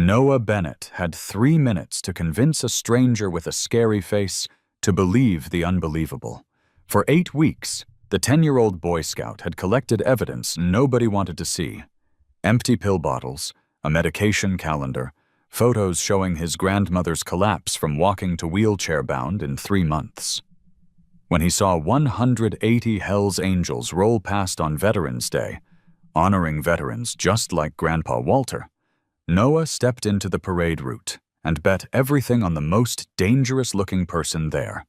Noah Bennett had 3 minutes to convince a stranger with a scary face to believe the unbelievable. For 8 weeks, the 10-year-old Boy Scout had collected evidence nobody wanted to see. Empty pill bottles, a medication calendar, photos showing his grandmother's collapse from walking to wheelchair-bound in 3 months. When he saw 180 Hell's Angels roll past on Veterans Day, honoring veterans just like Grandpa Walter, Noah stepped into the parade route and bet everything on the most dangerous-looking person there.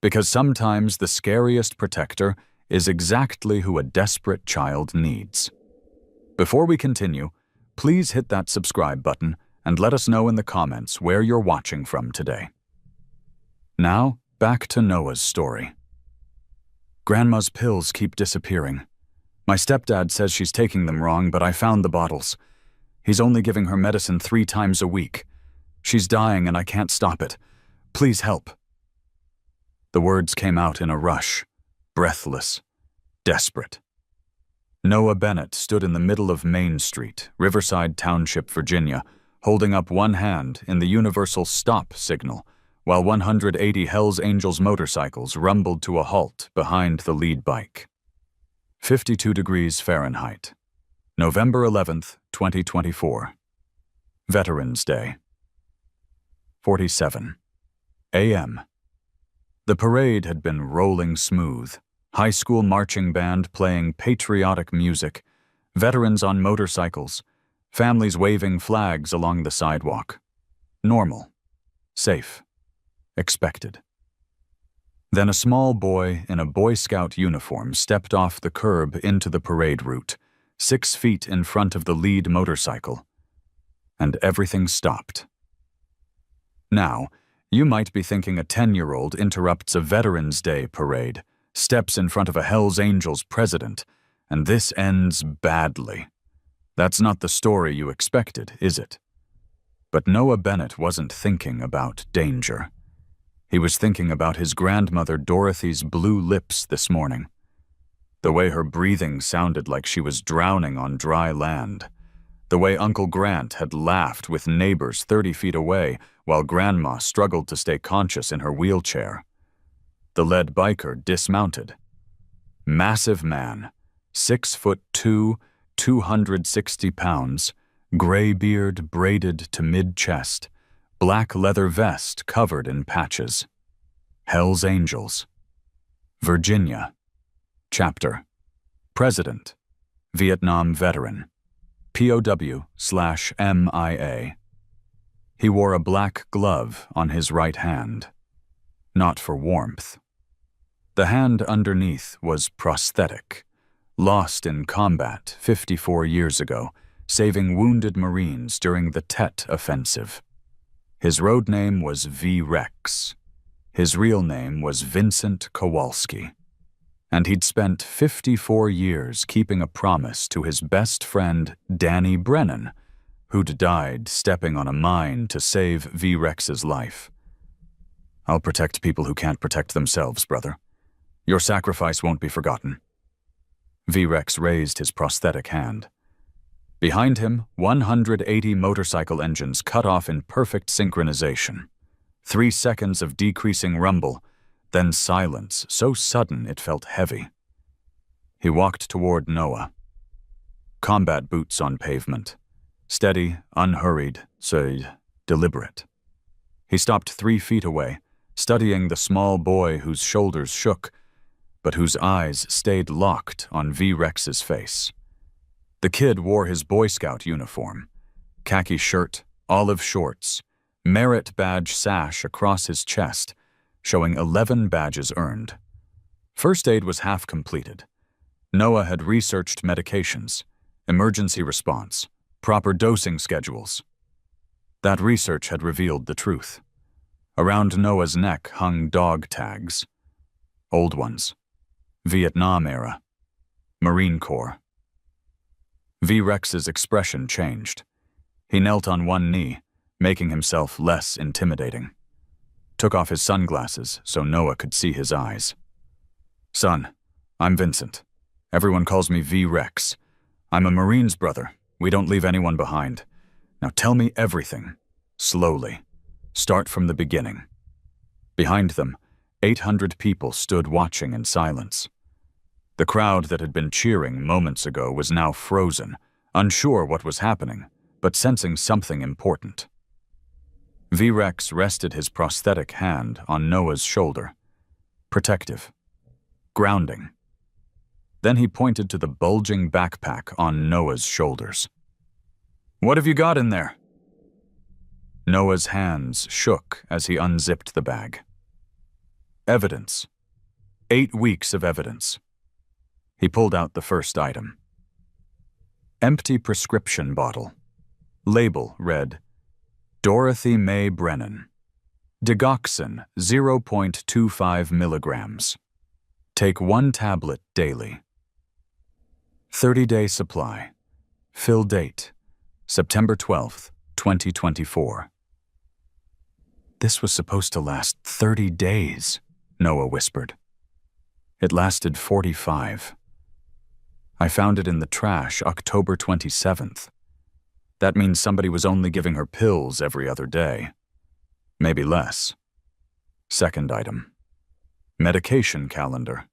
Because sometimes the scariest protector is exactly who a desperate child needs. Before we continue, please hit that subscribe button and let us know in the comments where you're watching from today. Now, back to Noah's story. Grandma's pills keep disappearing. My stepdad says she's taking them wrong, but I found the bottles. He's only giving her medicine 3 times a week. She's dying and I can't stop it. Please help. The words came out in a rush, breathless, desperate. Noah Bennett stood in the middle of Main Street, Riverside Township, Virginia, holding up one hand in the universal stop signal, while 180 Hell's Angels motorcycles rumbled to a halt behind the lead bike. 52 degrees Fahrenheit. November 11th, 2024. Veterans Day. 47 a.m. The parade had been rolling smooth. High school marching band playing patriotic music, veterans on motorcycles, families waving flags along the sidewalk. Normal. Safe. Expected. Then a small boy in a Boy Scout uniform stepped off the curb into the parade route, 6 feet in front of the lead motorcycle. And everything stopped. Now, you might be thinking a 10-year-old interrupts a Veterans Day parade, steps in front of a Hell's Angels president, and this ends badly. That's not the story you expected, is it? But Noah Bennett wasn't thinking about danger. He was thinking about his grandmother Dorothy's blue lips this morning. The way her breathing sounded like she was drowning on dry land. The way Uncle Grant had laughed with neighbors 30 feet away while Grandma struggled to stay conscious in her wheelchair. The lead biker dismounted. Massive man, 6'2", 260 pounds, gray beard braided to mid-chest, black leather vest covered in patches. Hell's Angels. Virginia. Chapter. President. Vietnam veteran. POW/MIA. He wore a black glove on his right hand. Not for warmth. The hand underneath was prosthetic, lost in combat 54 years ago, saving wounded Marines during the Tet Offensive. His road name was V. Rex. His real name was Vincent Kowalski. And he'd spent 54 years keeping a promise to his best friend, Danny Brennan, who'd died stepping on a mine to save V. Rex's life. I'll protect people who can't protect themselves, brother. Your sacrifice won't be forgotten. V. Rex raised his prosthetic hand. Behind him, 180 motorcycle engines cut off in perfect synchronization. 3 seconds of decreasing rumble, then silence so sudden it felt heavy. He walked toward Noah. Combat boots on pavement. Steady, unhurried, deliberate. He stopped 3 feet away, studying the small boy whose shoulders shook, but whose eyes stayed locked on V. Rex's face. The kid wore his Boy Scout uniform, khaki shirt, olive shorts, merit badge sash across his chest, showing 11 badges earned. First aid was half completed. Noah had researched medications, emergency response, proper dosing schedules. That research had revealed the truth. Around Noah's neck hung dog tags. Old ones. Vietnam era. Marine Corps. V. Rex's expression changed. He knelt on one knee, making himself less intimidating. Took off his sunglasses so Noah could see his eyes. Son, I'm Vincent. Everyone calls me V. Rex. I'm a Marine's brother. We don't leave anyone behind. Now tell me everything, slowly. Start from the beginning. Behind them, 800 people stood watching in silence. The crowd that had been cheering moments ago was now frozen, unsure what was happening, but sensing something important. V-Rex rested his prosthetic hand on Noah's shoulder. Protective. Grounding. Then he pointed to the bulging backpack on Noah's shoulders. "What have you got in there?" Noah's hands shook as he unzipped the bag. Evidence. 8 weeks of evidence. He pulled out the first item. Empty prescription bottle. Label read, Dorothy Mae Brennan. Digoxin 0.25 milligrams. Take 1 tablet daily. 30-day supply. Fill date, September 12th, 2024. This was supposed to last 30 days, Noah whispered. It lasted 45. I found it in the trash October 27th. That means somebody was only giving her pills every other day. Maybe less. Second item. Medication calendar.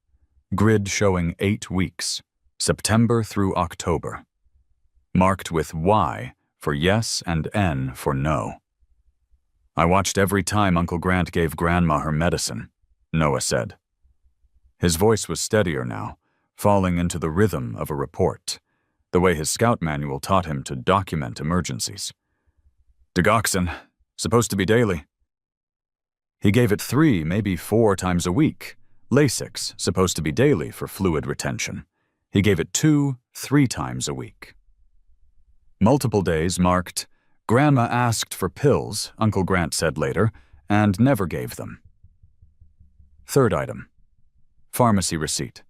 Grid showing 8 weeks, September through October. Marked with Y for yes and N for no. I watched every time Uncle Grant gave Grandma her medicine, Noah said. His voice was steadier now, falling into the rhythm of a report, the way his scout manual taught him to document emergencies. Digoxin, supposed to be daily. He gave it 3, maybe 4 times a week. Lasix, supposed to be daily for fluid retention. He gave it 2, 3 times a week. Multiple days marked, Grandma asked for pills, Uncle Grant said later, and never gave them. Third item. Pharmacy receipt.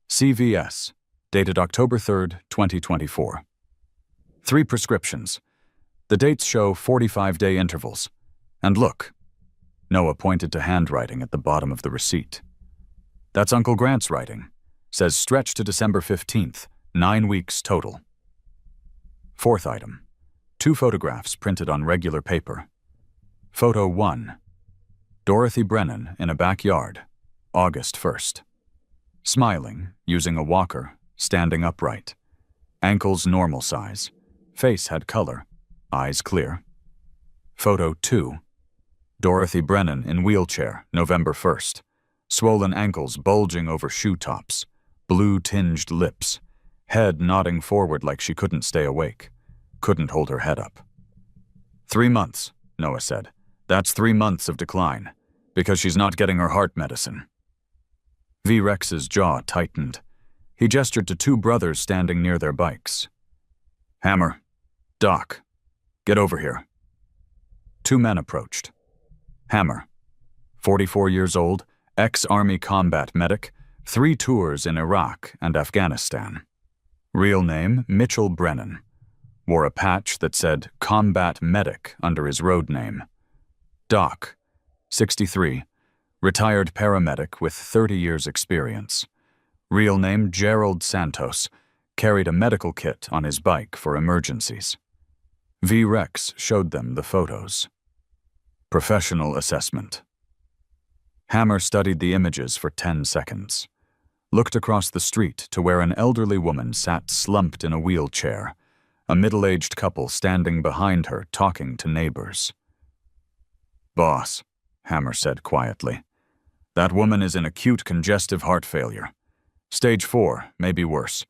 CVS, dated October 3rd, 2024. 3 prescriptions. The dates show 45-day intervals. And look. Noah pointed to handwriting at the bottom of the receipt. That's Uncle Grant's writing. Says stretch to December 15th, 9 weeks total. Fourth item. 2 photographs printed on regular paper. Photo 1. Dorothy Brennan in a backyard, August 1st. Smiling, using a walker, standing upright. Ankles normal size. Face had color. Eyes clear. Photo 2. Dorothy Brennan in wheelchair, November 1st. Swollen ankles bulging over shoe tops. Blue-tinged lips. Head nodding forward like she couldn't stay awake. Couldn't hold her head up. 3 months, Noah said. That's 3 months of decline, because she's not getting her heart medicine. V-Rex's jaw tightened. He gestured to 2 brothers standing near their bikes. Hammer, Doc, get over here. 2 men approached. Hammer, 44 years old, ex-Army combat medic, 3 tours in Iraq and Afghanistan. Real name, Mitchell Brennan. Wore a patch that said Combat Medic under his road name. Doc, 63, retired paramedic with 30 years experience. Real name Gerald Santos, carried a medical kit on his bike for emergencies. V-Rex showed them the photos. Professional assessment. Hammer studied the images for 10 seconds. Looked across the street to where an elderly woman sat slumped in a wheelchair, a middle-aged couple standing behind her talking to neighbors. Boss, Hammer said quietly, that woman is in acute congestive heart failure. Stage 4, maybe worse.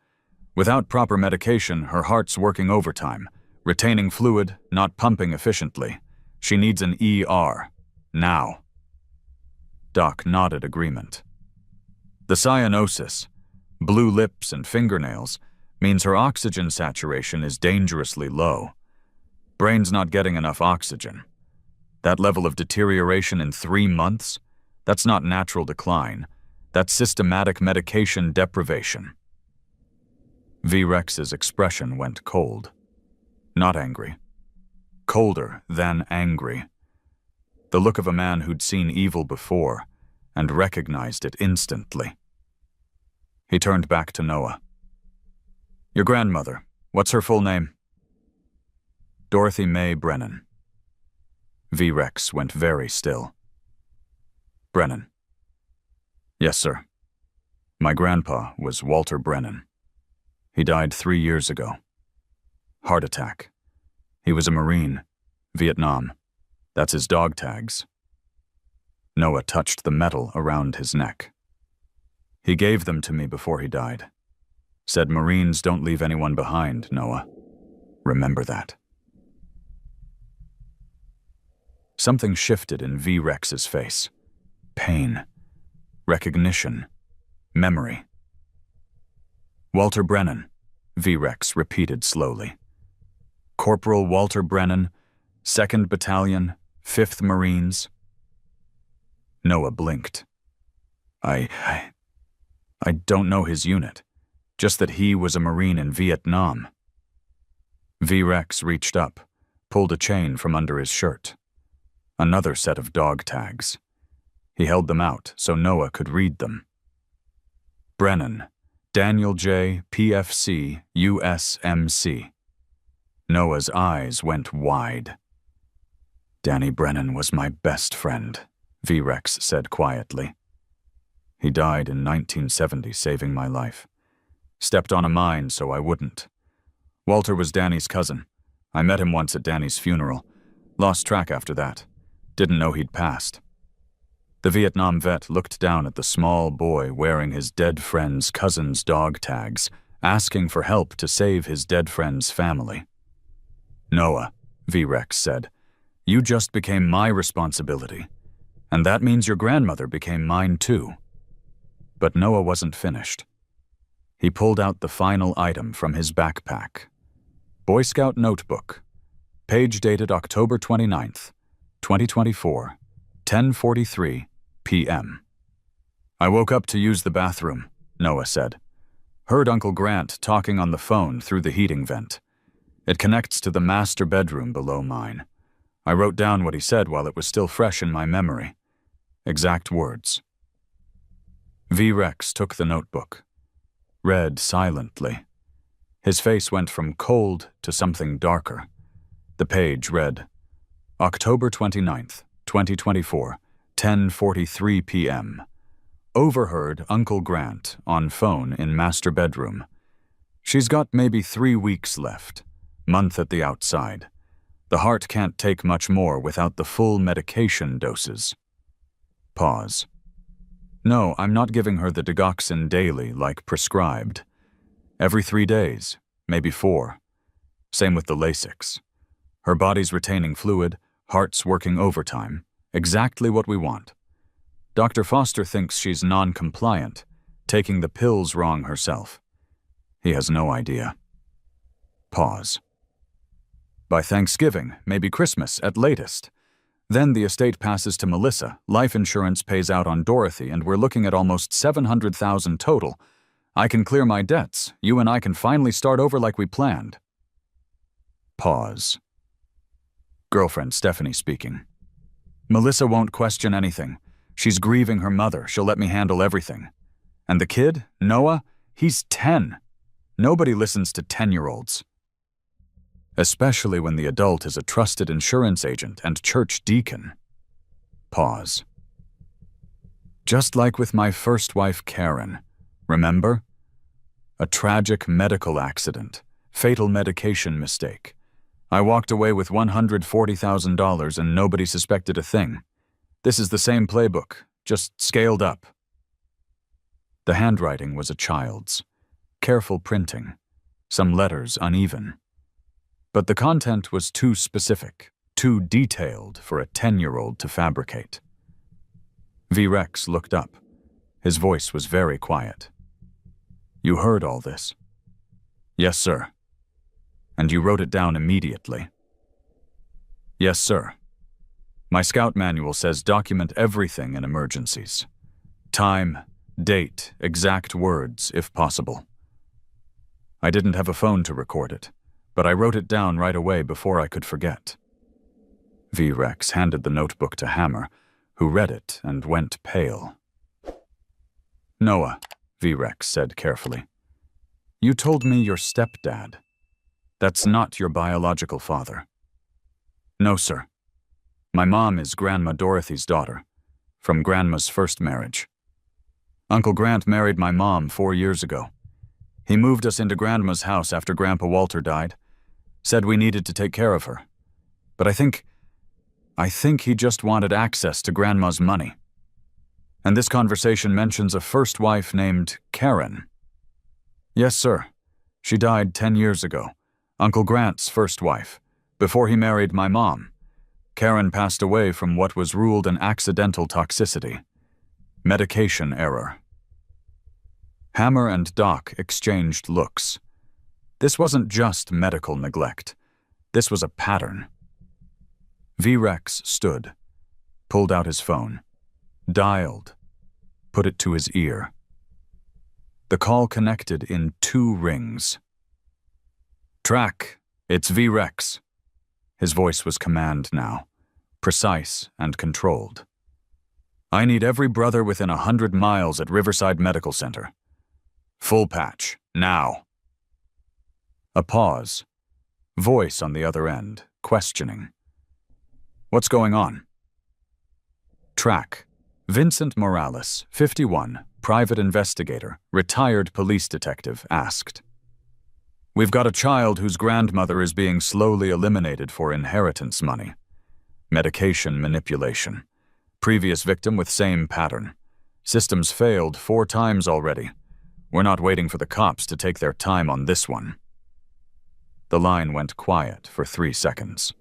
Without proper medication, her heart's working overtime, retaining fluid, not pumping efficiently. She needs an ER. Now. Doc nodded agreement. The cyanosis, blue lips and fingernails, means her oxygen saturation is dangerously low. Brain's not getting enough oxygen. That level of deterioration in 3 months? That's not natural decline. That's systematic medication deprivation. V-Rex's expression went cold. Not angry. Colder than angry. The look of a man who'd seen evil before and recognized it instantly. He turned back to Noah. Your grandmother, what's her full name? Dorothy Mae Brennan. V-Rex went very still. Brennan. Yes, sir. My grandpa was Walter Brennan. He died 3 years ago. Heart attack. He was a Marine. Vietnam. That's his dog tags. Noah touched the metal around his neck. He gave them to me before he died. Said Marines don't leave anyone behind, Noah. Remember that. Something shifted in V-Rex's face. Pain. Recognition. Memory. Walter Brennan, V-Rex repeated slowly. Corporal Walter Brennan, 2nd Battalion, 5th Marines. Noah blinked. I don't know his unit, just that he was a Marine in Vietnam. V-Rex reached up, pulled a chain from under his shirt. Another set of dog tags. He held them out so Noah could read them. Brennan, Daniel J. PFC, USMC. Noah's eyes went wide. Danny Brennan was my best friend, V-Rex said quietly. He died in 1970, saving my life. Stepped on a mine so I wouldn't. Walter was Danny's cousin. I met him once at Danny's funeral. Lost track after that. Didn't know he'd passed. The Vietnam vet looked down at the small boy wearing his dead friend's cousin's dog tags, asking for help to save his dead friend's family. Noah, V-Rex said, you just became my responsibility, and that means your grandmother became mine too. But Noah wasn't finished. He pulled out the final item from his backpack. Boy Scout notebook, page dated October 29th, 2024, 10:43 p.m. I woke up to use the bathroom, Noah said. Heard Uncle Grant talking on the phone through the heating vent. It connects to the master bedroom below mine. I wrote down what he said while it was still fresh in my memory. Exact words. V-Rex took the notebook. Read silently. His face went from cold to something darker. The page read, October 29th, 2024, 10:43 p.m. Overheard Uncle Grant on phone in master bedroom. She's got maybe 3 weeks left. Month at the outside. The heart can't take much more without the full medication doses. Pause. No, I'm not giving her the digoxin daily like prescribed. Every 3 days, maybe 4. Same with the Lasix. Her body's retaining fluid, heart's working overtime. Exactly what we want. Dr. Foster thinks she's non-compliant, taking the pills wrong herself. He has no idea. Pause. By Thanksgiving, maybe Christmas at latest. Then the estate passes to Melissa, life insurance pays out on Dorothy, and we're looking at almost $700,000 total. I can clear my debts. You and I can finally start over like we planned. Pause. Girlfriend Stephanie speaking. Melissa won't question anything. She's grieving her mother. She'll let me handle everything. And the kid, Noah, he's 10. Nobody listens to 10-year-olds. Especially when the adult is a trusted insurance agent and church deacon. Pause. Just like with my first wife, Karen. Remember? A tragic medical accident. Fatal medication mistake. I walked away with $140,000 and nobody suspected a thing. This is the same playbook, just scaled up. The handwriting was a child's. Careful printing. Some letters uneven. But the content was too specific, too detailed for a 10-year-old to fabricate. V-Rex looked up. His voice was very quiet. You heard all this? Yes, sir. And you wrote it down immediately? Yes, sir. My scout manual says document everything in emergencies. Time, date, exact words, if possible. I didn't have a phone to record it, but I wrote it down right away before I could forget. V-Rex handed the notebook to Hammer, who read it and went pale. Noah, V-Rex said carefully, you told me your stepdad. That's not your biological father. No, sir. My mom is Grandma Dorothy's daughter, from Grandma's first marriage. Uncle Grant married my mom 4 years ago. He moved us into Grandma's house after Grandpa Walter died, said we needed to take care of her. But I think he just wanted access to Grandma's money. And this conversation mentions a first wife named Karen. Yes, sir. She died 10 years ago. Uncle Grant's first wife, before he married my mom. Karen passed away from what was ruled an accidental toxicity. Medication error. Hammer and Doc exchanged looks. This wasn't just medical neglect. This was a pattern. V-Rex stood, pulled out his phone, dialed, put it to his ear. The call connected in 2 rings. Track, it's V-Rex. His voice was command now, precise and controlled. I need every brother within 100 miles at Riverside Medical Center. Full patch, now. A pause. Voice on the other end, questioning. What's going on? Track. Vincent Morales, 51, private investigator, retired police detective, asked. We've got a child whose grandmother is being slowly eliminated for inheritance money. Medication manipulation. Previous victim with same pattern. Systems failed 4 times already. We're not waiting for the cops to take their time on this one. The line went quiet for 3 seconds.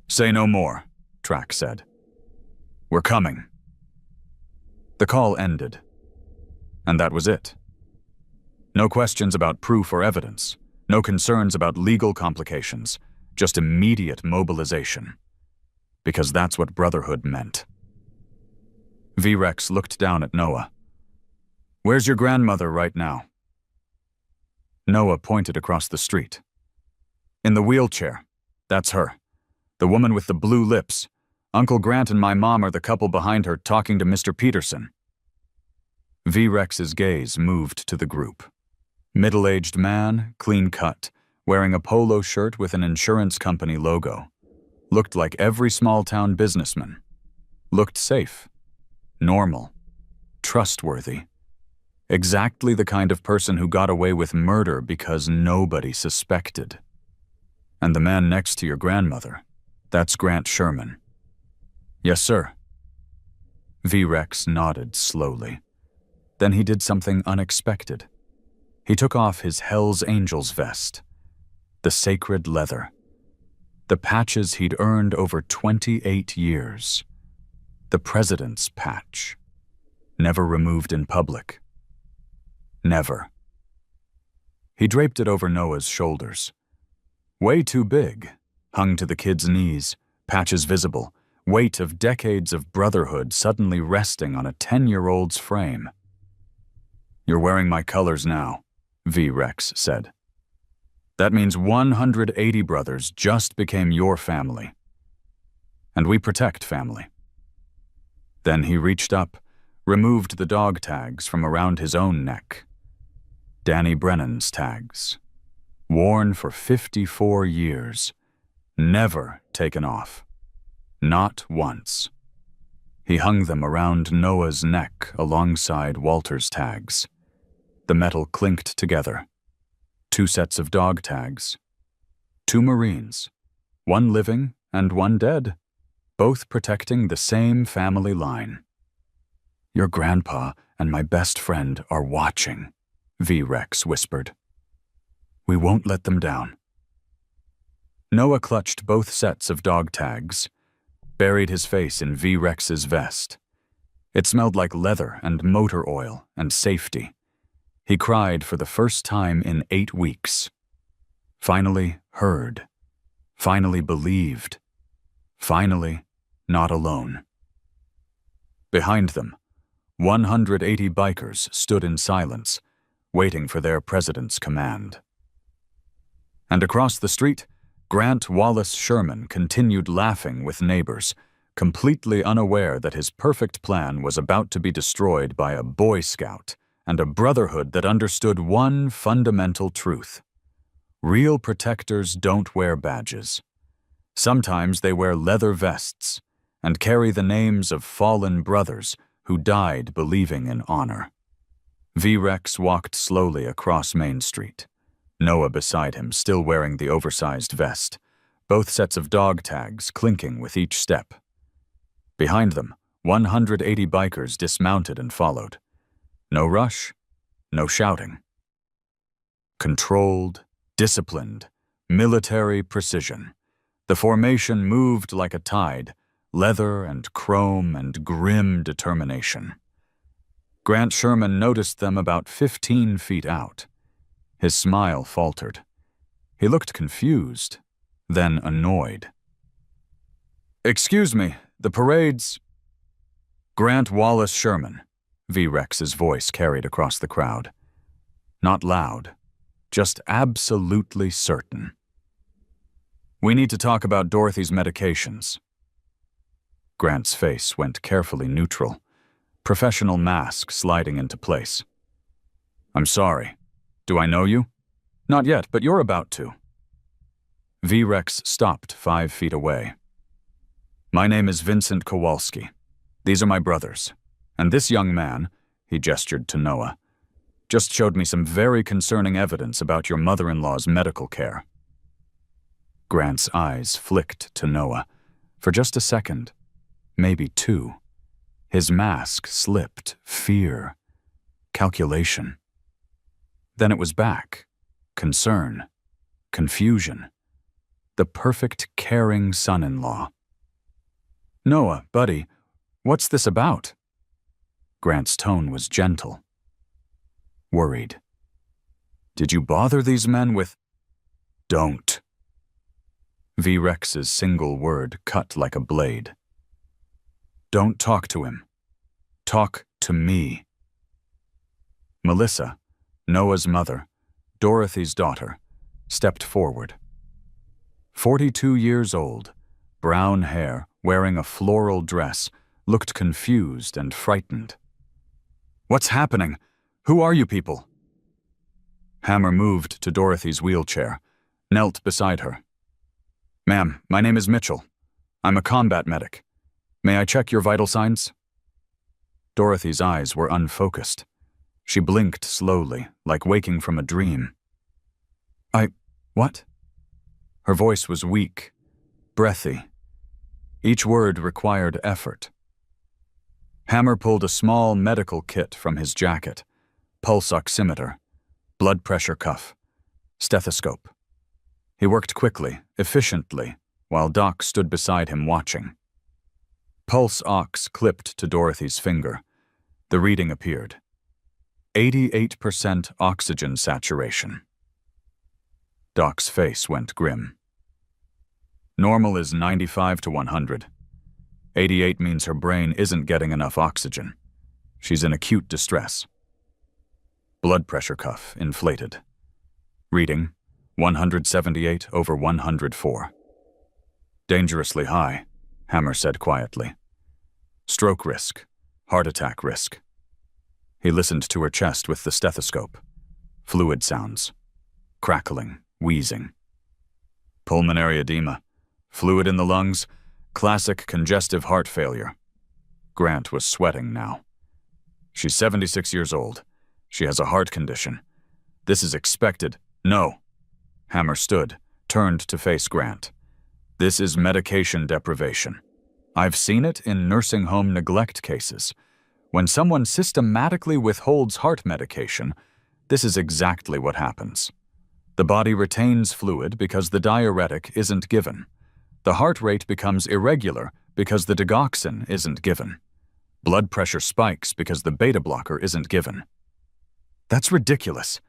Say no more, Track said. We're coming. The call ended. And that was it. No questions about proof or evidence. No concerns about legal complications. Just immediate mobilization. Because that's what brotherhood meant. V-Rex looked down at Noah. Where's your grandmother right now? Noah pointed across the street. In the wheelchair. That's her. The woman with the blue lips. Uncle Grant and my mom are the couple behind her talking to Mr. Peterson. V-Rex's gaze moved to the group. Middle-aged man, clean-cut, wearing a polo shirt with an insurance company logo. Looked like every small-town businessman. Looked safe. Normal. Trustworthy. Exactly the kind of person who got away with murder because nobody suspected. And the man next to your grandmother, that's Grant Sherman. Yes, sir. V-Rex nodded slowly. Then he did something unexpected. He took off his Hell's Angels vest. The sacred leather. The patches he'd earned over 28 years. The president's patch. Never removed in public. Never. He draped it over Noah's shoulders. Way too big, hung to the kid's knees, patches visible, weight of decades of brotherhood suddenly resting on a 10-year-old's frame. You're wearing my colors now, V-Rex said. That means 180 brothers just became your family. And we protect family. Then he reached up, removed the dog tags from around his own neck. Danny Brennan's tags. Worn for 54 years. Never taken off. Not once. He hung them around Noah's neck alongside Walter's tags. The metal clinked together. 2 sets of dog tags. 2 Marines. 1 living and 1 dead. Both protecting the same family line. Your grandpa and my best friend are watching, V-Rex whispered. We won't let them down. Noah clutched both sets of dog tags, buried his face in V-Rex's vest. It smelled like leather and motor oil and safety. He cried for the first time in 8 weeks. Finally heard. Finally believed. Finally not alone. Behind them, 180 bikers stood in silence, waiting for their president's command. And across the street, Grant Wallace Sherman continued laughing with neighbors, completely unaware that his perfect plan was about to be destroyed by a Boy Scout and a brotherhood that understood one fundamental truth. Real protectors don't wear badges. Sometimes they wear leather vests and carry the names of fallen brothers who died believing in honor. V-Rex walked slowly across Main Street, Noah beside him still wearing the oversized vest, both sets of dog tags clinking with each step. Behind them, 180 bikers dismounted and followed. No rush, no shouting. Controlled, disciplined, military precision. The formation moved like a tide, leather and chrome and grim determination. Grant Sherman noticed them about 15 feet out. His smile faltered. He looked confused, then annoyed. "Excuse me, the parade's—" "Grant Wallace Sherman," V-Rex's voice carried across the crowd. Not loud, just absolutely certain. "We need to talk about Dorothy's medications." Grant's face went carefully neutral, professional mask sliding into place. "I'm sorry. Do I know you?" "Not yet, but you're about to." V-Rex stopped 5 feet away. "My name is Vincent Kowalski. These are my brothers. And this young man," he gestured to Noah, "just showed me some very concerning evidence about your mother-in-law's medical care." Grant's eyes flicked to Noah. For just a second, maybe two. His mask slipped, fear, calculation. Then it was back, concern, confusion. The perfect caring son-in-law. "Noah, buddy, what's this about?" Grant's tone was gentle. Worried. "Did you bother these men with—" "Don't." V-Rex's single word cut like a blade. "Don't talk to him. Talk to me." Melissa, Noah's mother, Dorothy's daughter, stepped forward. 42 years old, brown hair, wearing a floral dress, looked confused and frightened. "What's happening? Who are you people?" Hammer moved to Dorothy's wheelchair, knelt beside her. "Ma'am, my name is Mitchell. I'm a combat medic. May I check your vital signs?" Dorothy's eyes were unfocused. She blinked slowly, like waking from a dream. What?" Her voice was weak, breathy. Each word required effort. Hammer pulled a small medical kit from his jacket, pulse oximeter, blood pressure cuff, stethoscope. He worked quickly, efficiently, while Doc stood beside him watching. Pulse ox clipped to Dorothy's finger. The reading appeared. 88% oxygen saturation. Doc's face went grim. Normal is 95 to 100. 88 means her brain isn't getting enough oxygen. She's in acute distress. Blood pressure cuff inflated. Reading 178 over 104. Dangerously high, Hammer said quietly. Stroke risk, heart attack risk. He listened to her chest with the stethoscope. Fluid sounds. Crackling, wheezing. Pulmonary edema. Fluid in the lungs. Classic congestive heart failure. Grant was sweating now. She's 76 years old. She has a heart condition. This is expected. No. Hammer stood, turned to face Grant. This is medication deprivation. I've seen it in nursing home neglect cases. When someone systematically withholds heart medication, this is exactly what happens. The body retains fluid because the diuretic isn't given. The heart rate becomes irregular because the digoxin isn't given. Blood pressure spikes because the beta blocker isn't given. That's ridiculous.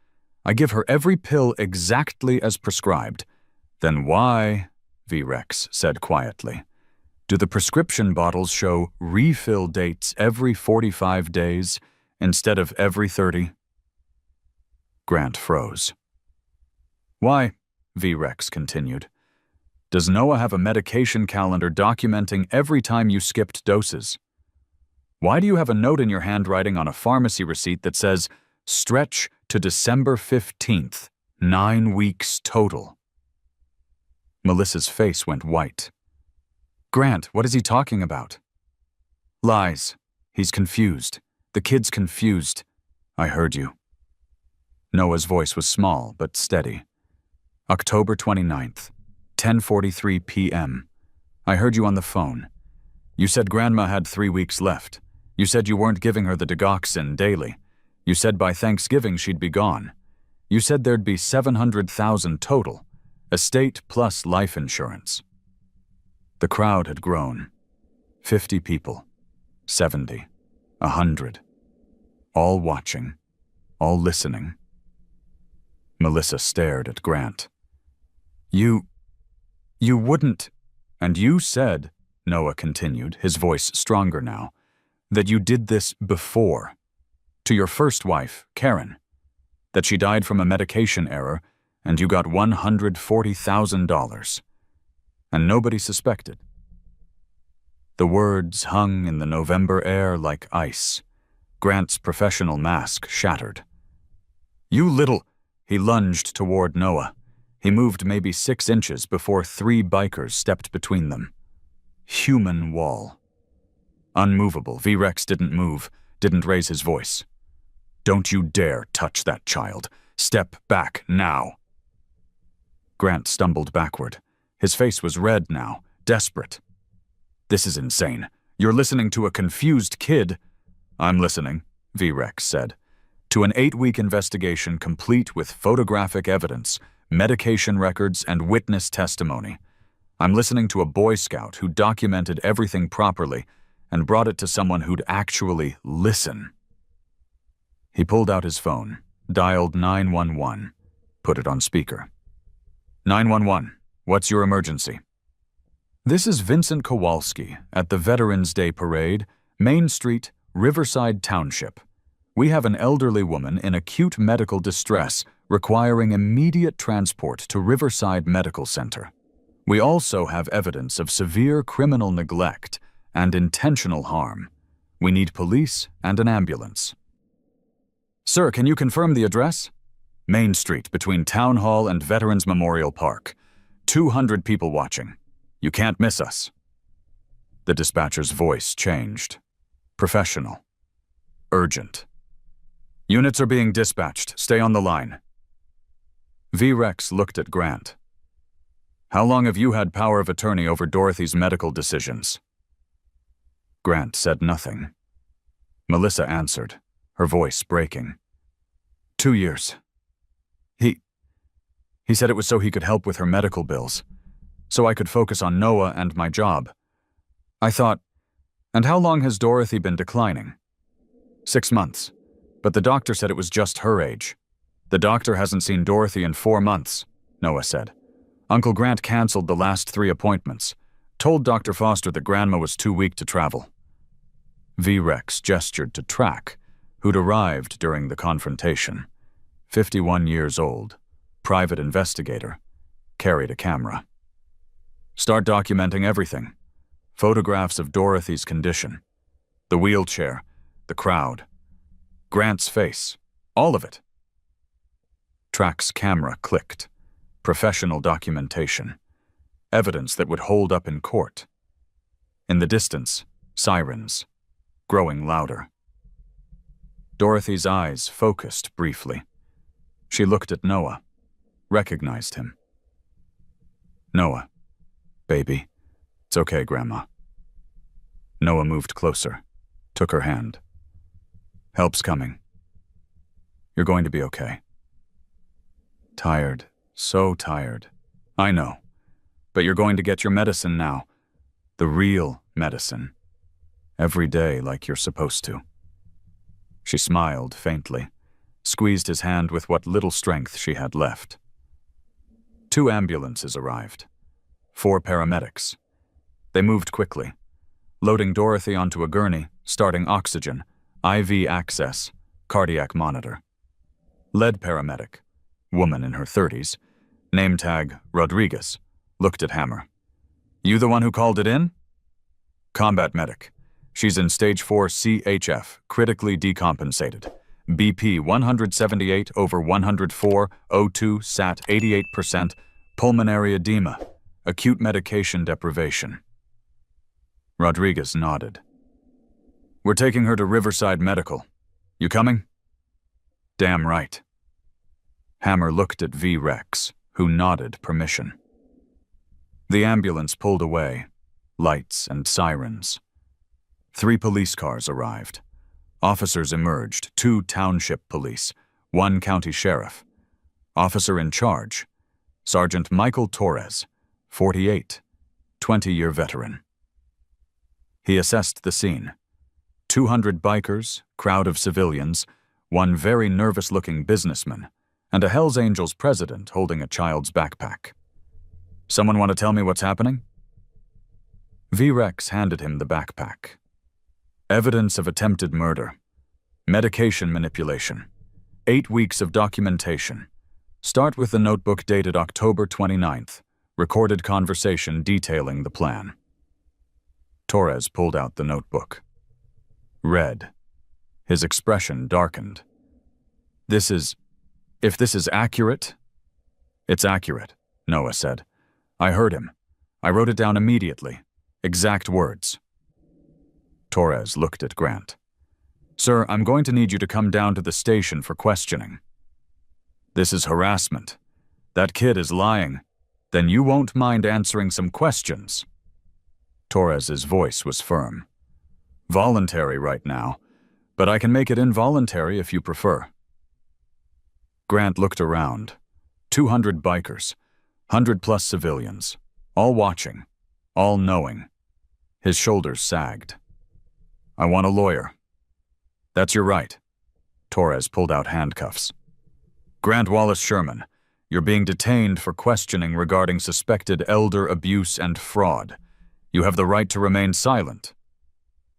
I give her every pill exactly as prescribed. Then why, V-Rex said quietly, do the prescription bottles show refill dates every 45 days instead of every 30? Grant froze. Why, V-Rex continued, does Noah have a medication calendar documenting every time you skipped doses? Why do you have a note in your handwriting on a pharmacy receipt that says, stretch to December 15th, 9 weeks total? Melissa's face went white. "Grant, what is he talking about?" "Lies. He's confused. The kid's confused. I heard you." Noah's voice was small but steady. "October 29th, 10:43 p.m. I heard you on the phone. You said Grandma had 3 weeks left. You said you weren't giving her the digoxin daily. You said by Thanksgiving she'd be gone. You said there'd be $700,000 total, estate plus life insurance." The crowd had grown. 50 people, 70, 100. All watching, all listening. Melissa stared at Grant. You wouldn't. "And you said," Noah continued, his voice stronger now, "that you did this before. To your first wife, Karen. That she died from a medication error and you got $140,000. And nobody suspected." The words hung in the November air like ice. Grant's professional mask shattered. "You little—" He lunged toward Noah. He moved maybe 6 inches before 3 bikers stepped between them. Human wall. Unmovable, V-Rex didn't move, didn't raise his voice. "Don't you dare touch that child. Step back now." Grant stumbled backward. His face was red now, desperate. "This is insane. You're listening to a confused kid." "I'm listening," V-Rex said. "To an 8-week investigation complete with photographic evidence, medication records, and witness testimony. I'm listening to a Boy Scout who documented everything properly and brought it to someone who'd actually listen." He pulled out his phone, dialed 911, put it on speaker. "911, what's your emergency?" "This is Vincent Kowalski at the Veterans Day Parade, Main Street, Riverside Township. We have an elderly woman in acute medical distress requiring immediate transport to Riverside Medical Center. We also have evidence of severe criminal neglect and intentional harm. We need police and an ambulance." "Sir, can you confirm the address?" "Main Street, between Town Hall and Veterans Memorial Park. 200 people watching. You can't miss us." The dispatcher's voice changed. Professional. Urgent. "Units are being dispatched. Stay on the line." V-Rex looked at Grant. "How long have you had power of attorney over Dorothy's medical decisions?" Grant said nothing. Melissa answered, her voice breaking. 2 years. He said it was so he could help with her medical bills, so I could focus on Noah and my job. I thought, and how long has Dorothy been declining? 6 months, but the doctor said it was just her age. The doctor hasn't seen Dorothy in 4 months, Noah said. Uncle Grant canceled the last 3 appointments, told Dr. Foster that Grandma was too weak to travel. V-Rex gestured to Track, who'd arrived during the confrontation. 51 years old, private investigator, carried a camera. "Start documenting everything. Photographs of Dorothy's condition. The wheelchair, the crowd. Grant's face, all of it." Track's camera clicked. Professional documentation. Evidence that would hold up in court. In the distance, sirens, growing louder. Dorothy's eyes focused briefly. She looked at Noah, recognized him. "Noah, baby, it's okay, Grandma." Noah moved closer, took her hand. "Help's coming. You're going to be okay." "Tired, so tired. I know. But you're going to get your medicine now. The real medicine. Every day like you're supposed to." She smiled faintly, squeezed his hand with what little strength she had left. 2 ambulances arrived. 4 paramedics. They moved quickly, loading Dorothy onto a gurney, starting oxygen, IV access, cardiac monitor. Lead paramedic, woman in her 30s, name tag Rodriguez, looked at Hammer. "You the one who called it in?" "Combat medic. She's in stage 4 CHF, critically decompensated. BP 178/104, O2 sat 88%, pulmonary edema, acute medication deprivation. Rodriguez nodded. We're taking her to Riverside Medical. You coming? Damn right. Hammer looked at V. Rex, who nodded permission. The ambulance pulled away, lights and sirens. 3 police cars arrived. Officers emerged, 2 township police, 1 county sheriff. Officer in charge, Sergeant Michael Torres, 48, 20-year veteran. He assessed the scene. 200 bikers, crowd of civilians, 1 very nervous-looking businessman, and a Hells Angels president holding a child's backpack. Someone want to tell me what's happening? V. Rex handed him the backpack. Evidence of attempted murder. Medication manipulation. 8 weeks of documentation. Start with the notebook dated October 29th. Recorded conversation detailing the plan. Torres pulled out the notebook. Read. His expression darkened. If this is accurate? It's accurate, Noah said. I heard him. I wrote it down immediately. Exact words. Torres looked at Grant. Sir, I'm going to need you to come down to the station for questioning. This is harassment. That kid is lying. Then you won't mind answering some questions. Torres's voice was firm. Voluntary right now, but I can make it involuntary if you prefer. Grant looked around. 200 bikers, 100+ civilians, all watching, all knowing. His shoulders sagged. I want a lawyer. That's your right. Torres pulled out handcuffs. Grant Wallace Sherman, you're being detained for questioning regarding suspected elder abuse and fraud. You have the right to remain silent.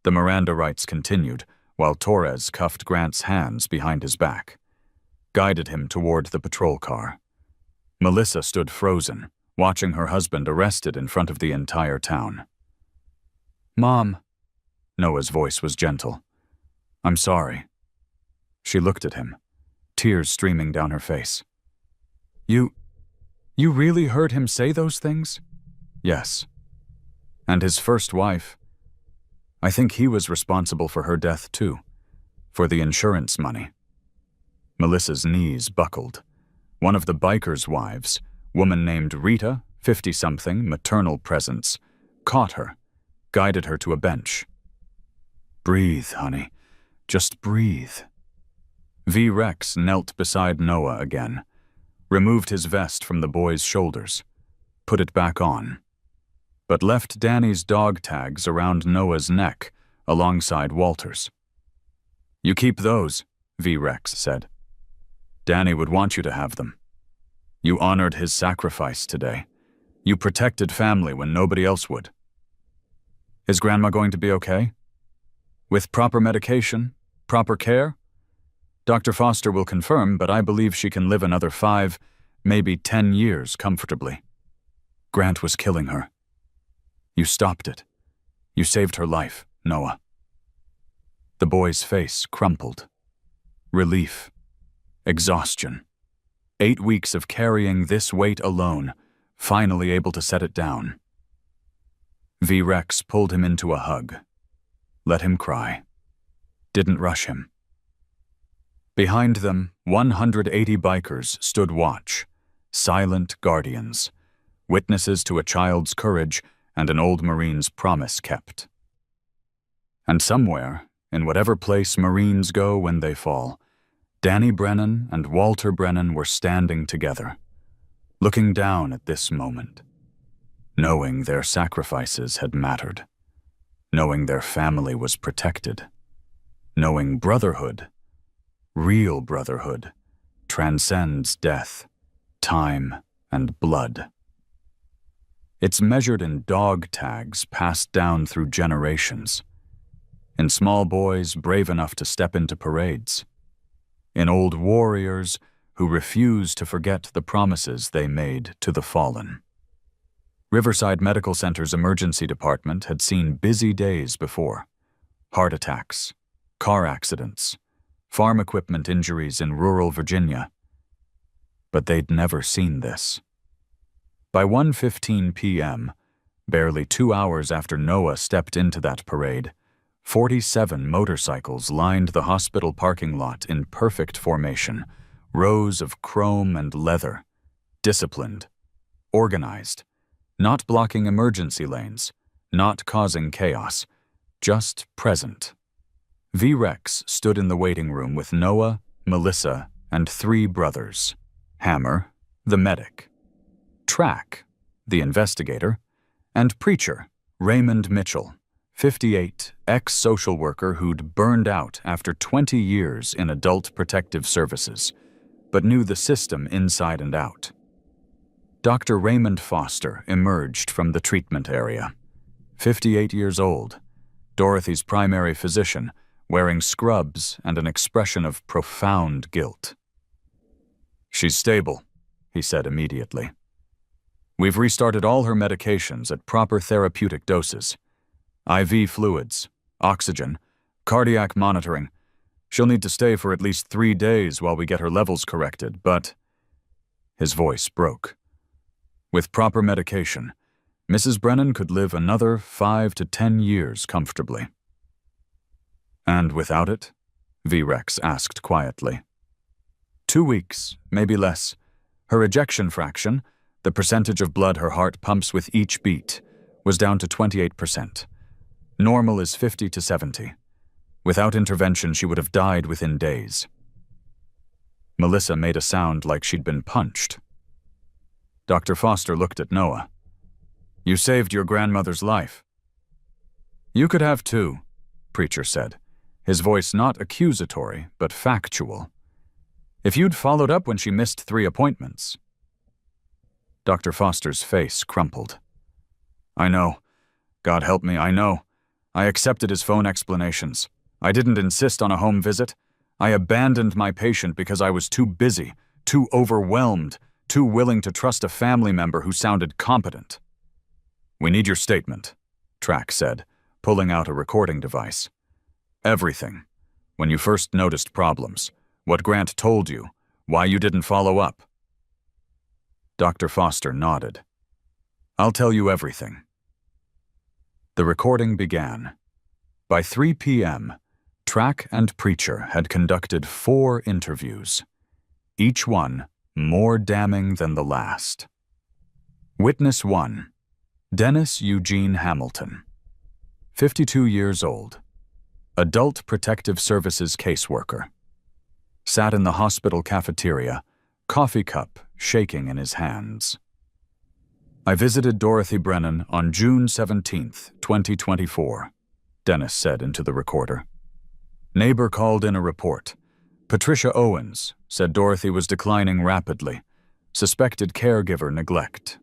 The Miranda rights continued, while Torres cuffed Grant's hands behind his back, guided him toward the patrol car. Melissa stood frozen, watching her husband arrested in front of the entire town. Mom, Noah's voice was gentle. I'm sorry. She looked at him, tears streaming down her face. You really heard him say those things? Yes. And his first wife. I think he was responsible for her death too, for the insurance money. Melissa's knees buckled. One of the bikers' wives, woman named Rita, 50-something, maternal presence, caught her, guided her to a bench. Breathe, honey. Just breathe. V. Rex knelt beside Noah again, removed his vest from the boy's shoulders, put it back on, but left Danny's dog tags around Noah's neck alongside Walter's. You keep those, V. Rex said. Danny would want you to have them. You honored his sacrifice today. You protected family when nobody else would. Is Grandma going to be okay? With proper medication, proper care? Dr. Foster will confirm, but I believe she can live another 5, maybe 10 years comfortably. Grant was killing her. You stopped it. You saved her life, Noah. The boy's face crumpled. Relief. Exhaustion. 8 weeks of carrying this weight alone, finally able to set it down. V. Rex pulled him into a hug. Let him cry. Didn't rush him. Behind them, 180 bikers stood watch, silent guardians, witnesses to a child's courage and an old Marine's promise kept. And somewhere, in whatever place Marines go when they fall, Danny Brennan and Walter Brennan were standing together, looking down at this moment, knowing their sacrifices had mattered, knowing their family was protected, knowing brotherhood, real brotherhood, transcends death, time, and blood. It's measured in dog tags passed down through generations, in small boys brave enough to step into parades, in old warriors who refuse to forget the promises they made to the fallen. Riverside Medical Center's emergency department had seen busy days before. Heart attacks, car accidents, farm equipment injuries in rural Virginia. But they'd never seen this. By 1:15 p.m., barely 2 hours after Noah stepped into that parade, 47 motorcycles lined the hospital parking lot in perfect formation, rows of chrome and leather, disciplined, organized, not blocking emergency lanes, not causing chaos, just present. V-Rex stood in the waiting room with Noah, Melissa, and 3 brothers: Hammer, the medic; Track, the investigator; and Preacher, Raymond Mitchell, 58, ex-social worker who'd burned out after 20 years in adult protective services, but knew the system inside and out. Dr. Raymond Foster emerged from the treatment area. 58 years old, Dorothy's primary physician, wearing scrubs and an expression of profound guilt. "She's stable," he said immediately. "We've restarted all her medications at proper therapeutic doses. IV fluids, oxygen, cardiac monitoring. She'll need to stay for at least 3 days while we get her levels corrected, but..." His voice broke. "With proper medication, Mrs. Brennan could live another 5 to 10 years comfortably." "And without it?" V-Rex asked quietly. 2 weeks, maybe less. Her ejection fraction, the percentage of blood her heart pumps with each beat, was down to 28%. Normal is 50 to 70. Without intervention, she would have died within days." Melissa made a sound like she'd been punched. Dr. Foster looked at Noah. "You saved your grandmother's life." "You could have too," Preacher said, his voice not accusatory, but factual. "If you'd followed up when she missed 3 appointments." Dr. Foster's face crumpled. "I know. God help me, I know. I accepted his phone explanations. I didn't insist on a home visit. I abandoned my patient because I was too busy, too overwhelmed, too willing to trust a family member who sounded competent." "We need your statement," Track said, pulling out a recording device. "Everything. When you first noticed problems, what Grant told you, why you didn't follow up." Dr. Foster nodded. "I'll tell you everything." The recording began. By 3 p.m., Track and Preacher had conducted 4 interviews, each one more damning than the last. Witness 1, Dennis Eugene Hamilton, 52 years old, Adult Protective Services caseworker. Sat in the hospital cafeteria, coffee cup shaking in his hands. "I visited Dorothy Brennan on June 17, 2024, Dennis said into the recorder. "Neighbor called in a report. Patricia Owens said Dorothy was declining rapidly. Suspected caregiver neglect."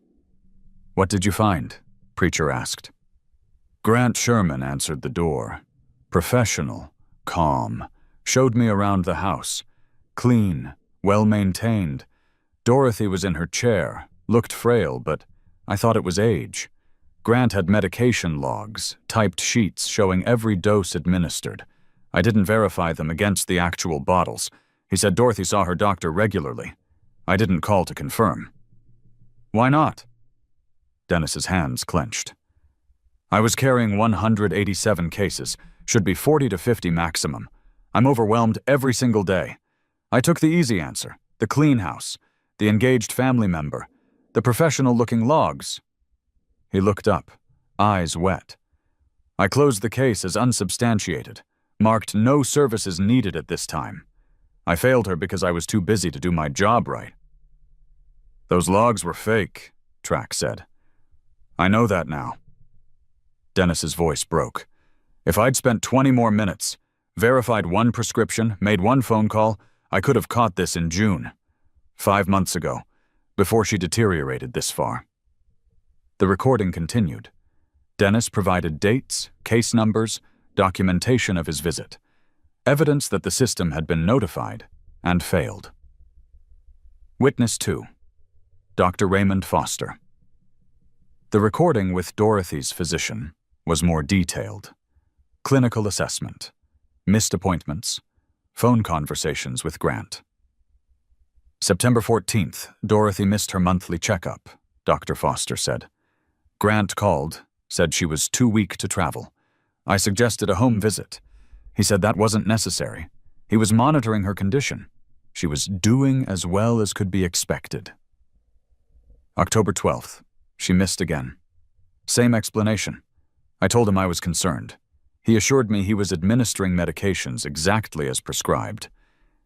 "What did you find?" Preacher asked. "Grant Sherman answered the door. Professional, calm, showed me around the house. Clean, well-maintained. Dorothy was in her chair, looked frail, but I thought it was age. Grant had medication logs, typed sheets showing every dose administered. I didn't verify them against the actual bottles. He said Dorothy saw her doctor regularly. I didn't call to confirm." "Why not?" Dennis's hands clenched. "I was carrying 187 cases, should be 40 to 50 maximum. I'm overwhelmed every single day. I took the easy answer, the clean house, the engaged family member, the professional-looking logs." He looked up, eyes wet. "I closed the case as unsubstantiated, marked no services needed at this time. I failed her because I was too busy to do my job right." "Those logs were fake," Track said. "I know that now." Dennis's voice broke. "If I'd spent 20 more minutes, verified 1 prescription, made 1 phone call, I could have caught this in June. 5 months ago, before she deteriorated this far." The recording continued. Dennis provided dates, case numbers, documentation of his visit, evidence that the system had been notified and failed. Witness 2, Dr. Raymond Foster. The recording with Dorothy's physician was more detailed. Clinical assessment, missed appointments, phone conversations with Grant. September 14th, Dorothy missed her monthly checkup. Dr. Foster said. Grant called, said she was too weak to travel. I suggested a home visit. He said that wasn't necessary. He was monitoring her condition. She was doing as well as could be expected. October 12th. She missed again. Same explanation. I told him I was concerned. He assured me he was administering medications exactly as prescribed.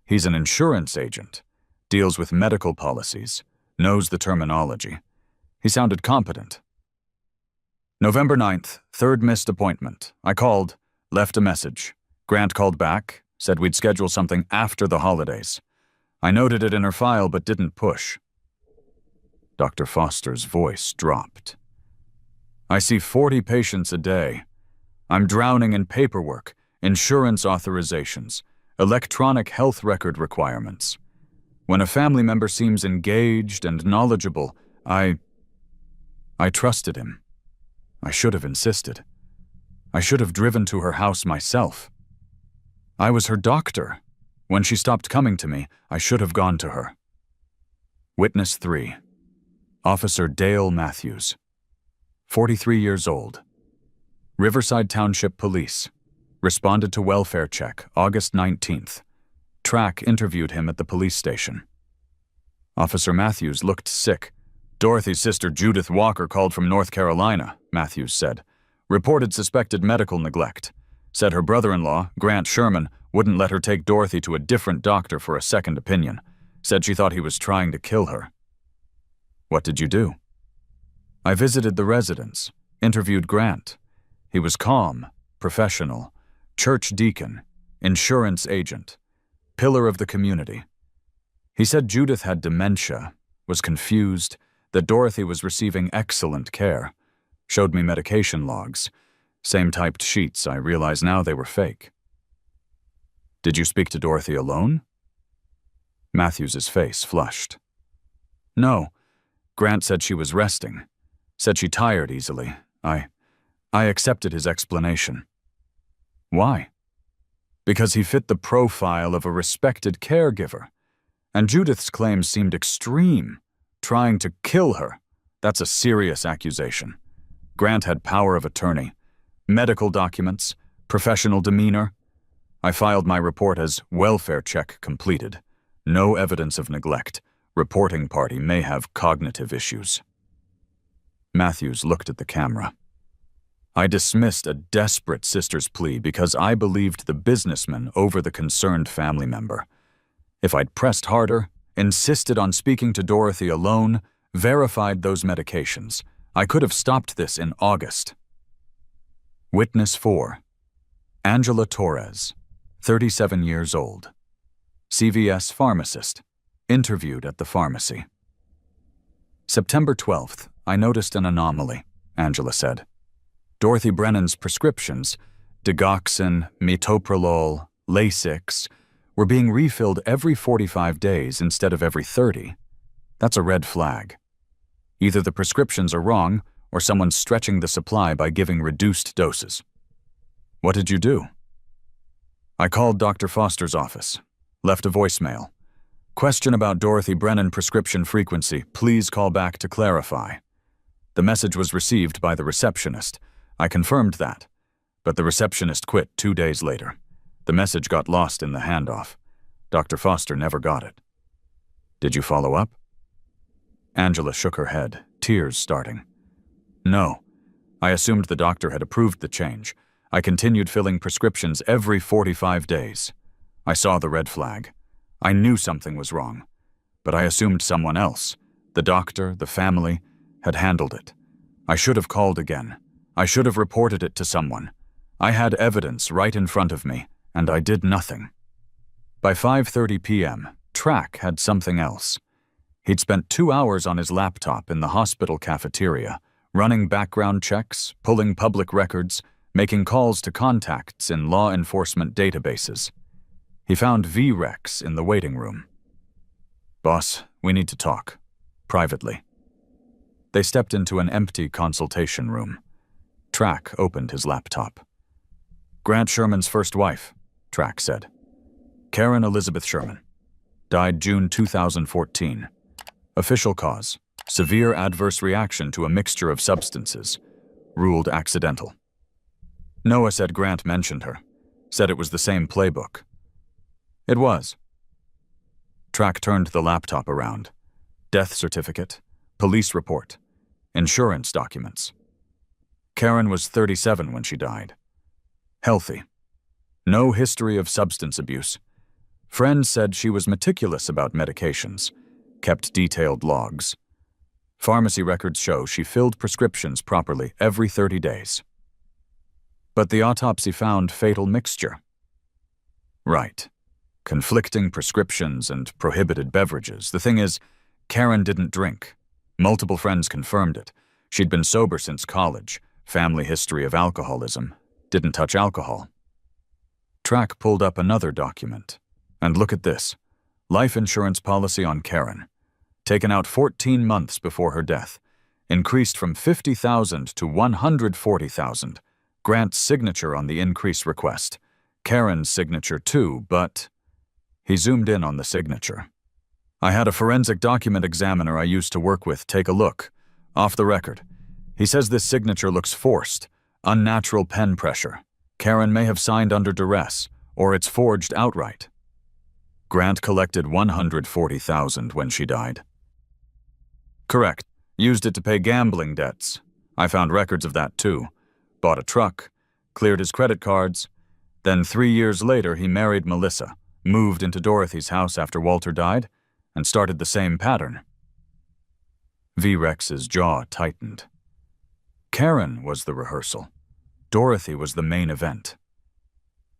He's an insurance agent, deals with medical policies, knows the terminology. He sounded competent. November 9th, third missed appointment. I called, left a message. Grant called back, said we'd schedule something after the holidays. I noted it in her file but didn't push. Dr. Foster's voice dropped. I see 40 patients a day. I'm drowning in paperwork, insurance authorizations, electronic health record requirements. When a family member seems engaged and knowledgeable, I trusted him. I should have insisted. I should have driven to her house myself. I was her doctor. When she stopped coming to me, I should have gone to her. Witness 3. Officer Dale Matthews, 43 years old. Riverside Township Police. Responded to welfare check, August 19th. Track interviewed him at the police station. Officer Matthews looked sick. Dorothy's sister Judith Walker called from North Carolina, Matthews said. Reported suspected medical neglect. Said her brother-in-law, Grant Sherman, wouldn't let her take Dorothy to a different doctor for a second opinion. Said she thought he was trying to kill her. What did you do? I visited the residence, interviewed Grant. He was calm, professional, church deacon, insurance agent, pillar of the community. He said Judith had dementia, was confused, that Dorothy was receiving excellent care, showed me medication logs, same typed sheets. I realize now they were fake. Did you speak to Dorothy alone? Matthews's face flushed. No. Grant said she was resting, said she tired easily. I accepted his explanation. Why? Because he fit the profile of a respected caregiver, and Judith's claims seemed extreme, trying to kill her. That's a serious accusation. Grant had power of attorney, medical documents, professional demeanor. I filed my report as welfare check completed. No evidence of neglect. Reporting party may have cognitive issues. Matthews looked at the camera. I dismissed a desperate sister's plea because I believed the businessman over the concerned family member. If I'd pressed harder, insisted on speaking to Dorothy alone, verified those medications, I could have stopped this in August. Witness 4. Angela Torres, 37 years old. CVS pharmacist. Interviewed at the pharmacy. September 12th, I noticed an anomaly, Angela said. Dorothy Brennan's prescriptions, digoxin, metoprolol, Lasix, were being refilled every 45 days instead of every 30. That's a red flag. Either the prescriptions are wrong, or someone's stretching the supply by giving reduced doses. What did you do? I called Dr. Foster's office, left a voicemail. Question about Dorothy Brennan prescription frequency. Please call back to clarify. The message was received by the receptionist. I confirmed that, but the receptionist quit 2 days later. The message got lost in the handoff. Dr. Foster never got it. Did you follow up? Angela shook her head, tears starting. No. I assumed the doctor had approved the change. I continued filling prescriptions every 45 days. I saw the red flag. I knew something was wrong, but I assumed someone else, the doctor, the family, had handled it. I should have called again. I should have reported it to someone. I had evidence right in front of me, and I did nothing. By 5:30 p.m., Track had something else. He'd spent 2 hours on his laptop in the hospital cafeteria, running background checks, pulling public records, making calls to contacts in law enforcement databases. He found VREX in the waiting room. Boss, we need to talk. Privately. They stepped into an empty consultation room. Track opened his laptop. Grant Sherman's first wife, Track said. Karen Elizabeth Sherman. Died June 2014. Official cause, Severe adverse reaction to a mixture of substances. Ruled accidental. Noah said Grant mentioned her. Said it was the same playbook. It was. Track turned the laptop around. Death certificate, police report, insurance documents. Karen was 37 when she died. Healthy. No history of substance abuse. Friends said she was meticulous about medications, kept detailed logs. Pharmacy records show she filled prescriptions properly every 30 days. But the autopsy found fatal mixture. Right. Conflicting prescriptions and prohibited beverages. The thing is, Karen didn't drink. Multiple friends confirmed it. She'd been sober since college, family history of alcoholism, didn't touch alcohol. Track pulled up another document. And look at this. Life insurance policy on Karen. Taken out 14 months before her death. Increased from $50,000 to $140,000. Grant's signature on the increase request. Karen's signature too, but... He zoomed in on the signature. I had a forensic document examiner I used to work with take a look. Off the record. He says this signature looks forced. Unnatural pen pressure. Karen may have signed under duress, or it's forged outright. Grant collected $140,000 when she died. Correct. Used it to pay gambling debts. I found records of that too. Bought a truck, cleared his credit cards. Then 3 years later, he married Melissa, moved into Dorothy's house after Walter died, and started the same pattern. V-Rex's jaw tightened. Karen was the rehearsal. Dorothy was the main event.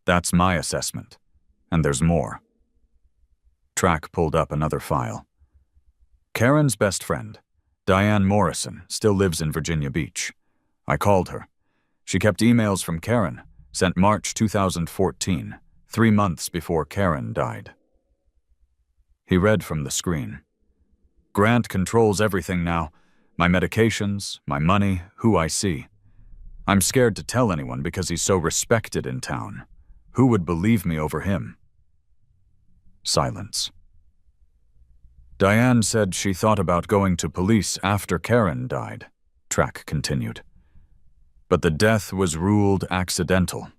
That's my assessment, and there's more. Track pulled up another file. Karen's best friend, Diane Morrison, still lives in Virginia Beach. I called her. She kept emails from Karen, sent March 2014, 3 months before Karen died. He read from the screen. Grant controls everything now. My medications, my money, who I see. I'm scared to tell anyone because he's so respected in town. Who would believe me over him? Silence. Diane said she thought about going to police after Karen died, Track continued. But the death was ruled accidental.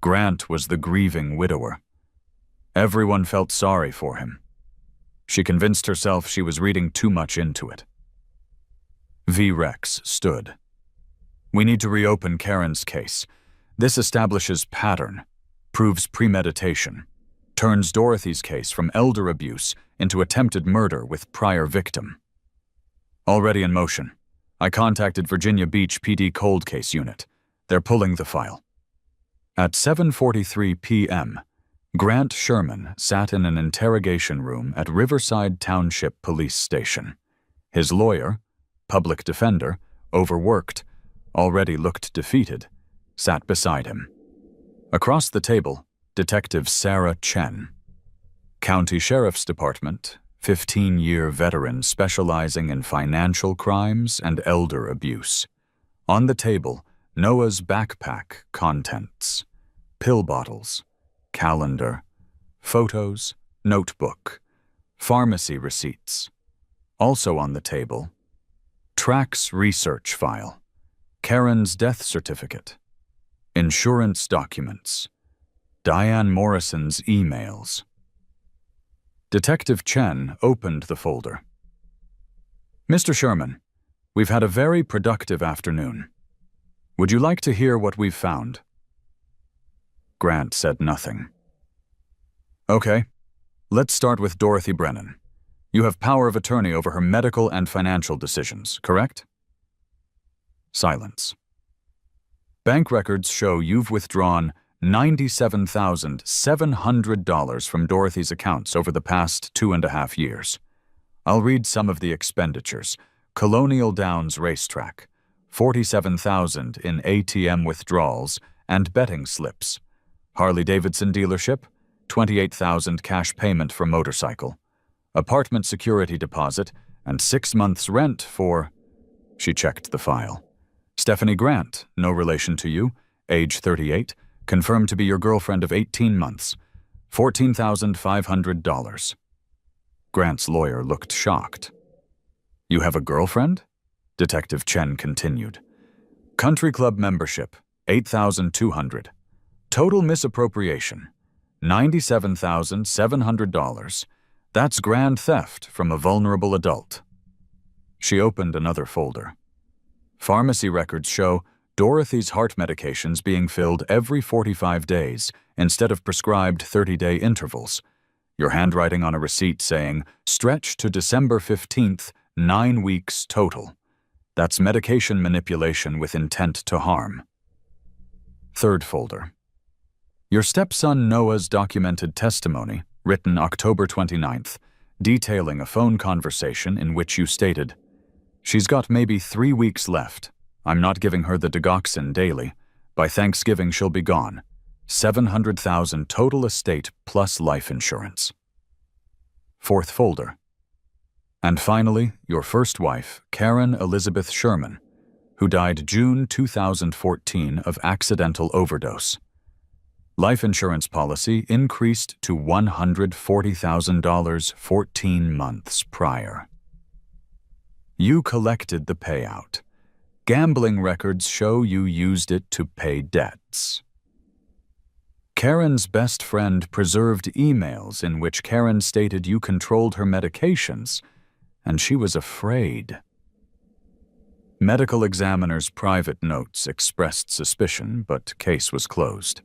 Grant was the grieving widower. Everyone felt sorry for him. She convinced herself she was reading too much into it. V-Rex stood. We need to reopen Karen's case. This establishes pattern, proves premeditation, turns Dorothy's case from elder abuse into attempted murder with prior victim. Already in motion. I contacted Virginia Beach PD Cold Case Unit. They're pulling the file. At 7:43 p.m., Grant Sherman sat in an interrogation room at Riverside Township Police Station. His lawyer, public defender, overworked, already looked defeated, sat beside him. Across the table, Detective Sarah Chen. County Sheriff's Department, 15-year veteran specializing in financial crimes and elder abuse. On the table, Noah's backpack contents. Pill bottles, calendar, photos, notebook, pharmacy receipts. Also on the table, Track's research file, Karen's death certificate, insurance documents, Diane Morrison's emails. Detective Chen opened the folder. Mr. Sherman, we've had a very productive afternoon. Would you like to hear what we've found? Grant said nothing. Okay, let's start with Dorothy Brennan. You have power of attorney over her medical and financial decisions, correct? Silence. Bank records show you've withdrawn $97,700 from Dorothy's accounts over the past 2.5 years. I'll read some of the expenditures. Colonial Downs Racetrack, $47,000 in ATM withdrawals and betting slips. Harley-Davidson dealership, $28,000 cash payment for motorcycle. Apartment security deposit, and 6 months' rent for... She checked the file. Stephanie Grant, no relation to you, age 38, confirmed to be your girlfriend of 18 months, $14,500. Grant's lawyer looked shocked. You have a girlfriend? Detective Chen continued. Country club membership, $8,200. Total misappropriation, $97,700. That's grand theft from a vulnerable adult. She opened another folder. Pharmacy records show Dorothy's heart medications being filled every 45 days instead of prescribed 30-day intervals. Your handwriting on a receipt saying, stretch to December 15th, 9 weeks total. That's medication manipulation with intent to harm. Third folder. Your stepson Noah's documented testimony, written October 29th, detailing a phone conversation in which you stated, she's got maybe 3 weeks left. I'm not giving her the digoxin daily. By Thanksgiving, she'll be gone. $700,000 total estate plus life insurance. Fourth folder. And finally, your first wife, Karen Elizabeth Sherman, who died June 2014 of accidental overdose. Life insurance policy increased to $140,000 14 months prior. You collected the payout. Gambling records show you used it to pay debts. Karen's best friend preserved emails in which Karen stated you controlled her medications, and she was afraid. Medical examiner's private notes expressed suspicion, but case was closed.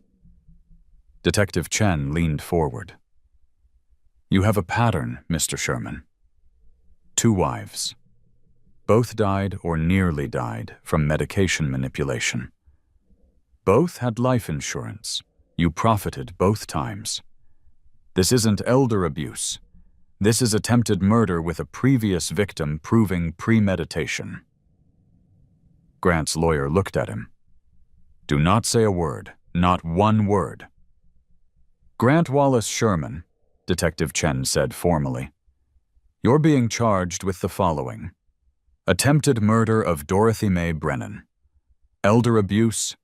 Detective Chen leaned forward. You have a pattern, Mr. Sherman. 2 wives. Both died or nearly died from medication manipulation. Both had life insurance. You profited both times. This isn't elder abuse. This is attempted murder with a previous victim proving premeditation. Grant's lawyer looked at him. Do not say a word, not one word. Grant Wallace Sherman, Detective Chen said formally, you're being charged with the following. Attempted murder of Dorothy Mae Brennan. Elder abuse.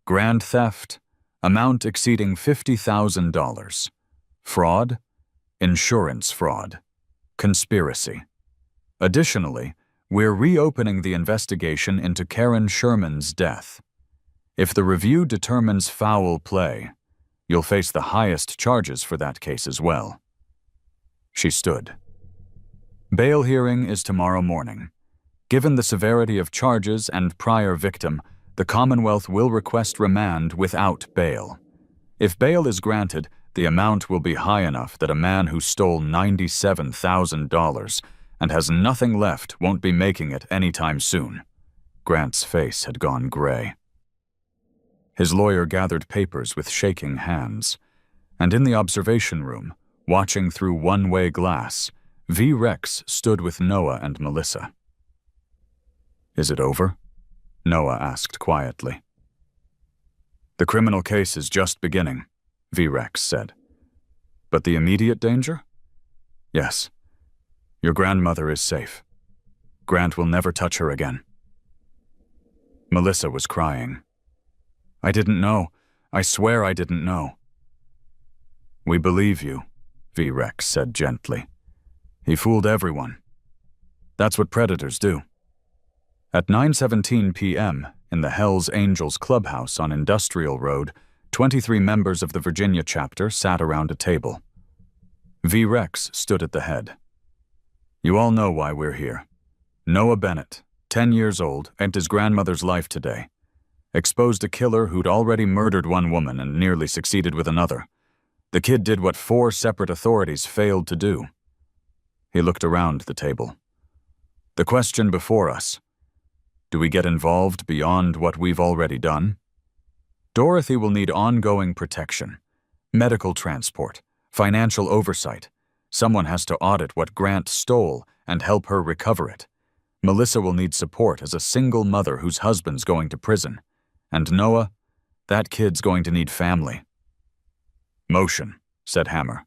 Grand theft. Amount exceeding $50,000. Fraud. Insurance fraud. Conspiracy. Additionally, we're reopening the investigation into Karen Sherman's death. If the review determines foul play, you'll face the highest charges for that case as well. She stood. Bail hearing is tomorrow morning. Given the severity of charges and prior victim, the Commonwealth will request remand without bail. If bail is granted, the amount will be high enough that a man who stole $97,000 and has nothing left won't be making it anytime soon. Grant's face had gone gray. His lawyer gathered papers with shaking hands, and in the observation room, watching through one-way glass, V. Rex stood with Noah and Melissa. Is it over? Noah asked quietly. The criminal case is just beginning, V. Rex said. But the immediate danger? Yes. Your grandmother is safe. Grant will never touch her again. Melissa was crying. I didn't know. I swear I didn't know. We believe you, V. Rex said gently. He fooled everyone. That's what predators do. At 9:17 p.m., in the Hells Angels clubhouse on Industrial Road, 23 members of the Virginia chapter sat around a table. V. Rex stood at the head. You all know why we're here. Noah Bennett, 10 years old, ended his grandmother's life today. Exposed a killer who'd already murdered one woman and nearly succeeded with another. The kid did what 4 separate authorities failed to do. He looked around the table. The question before us, do we get involved beyond what we've already done? Dorothy will need ongoing protection, medical transport, financial oversight. Someone has to audit what Grant stole and help her recover it. Melissa will need support as a single mother whose husband's going to prison. And Noah, that kid's going to need family. Motion, said Hammer.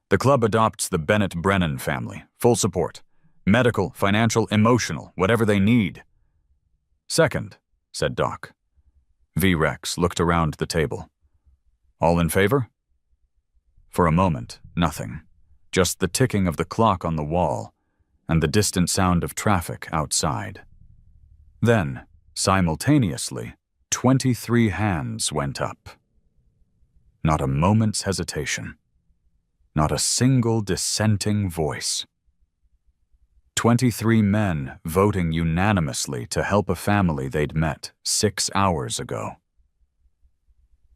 The club adopts the Bennett-Brennan family, full support. Medical, financial, emotional, whatever they need. Second, said Doc. V. Rex looked around the table. All in favor? For a moment, nothing. Just the ticking of the clock on the wall. and the distant sound of traffic outside. Then, simultaneously, 23 hands went up. Not a moment's hesitation. Not a single dissenting voice. 23 men voting unanimously to help a family they'd met 6 hours ago.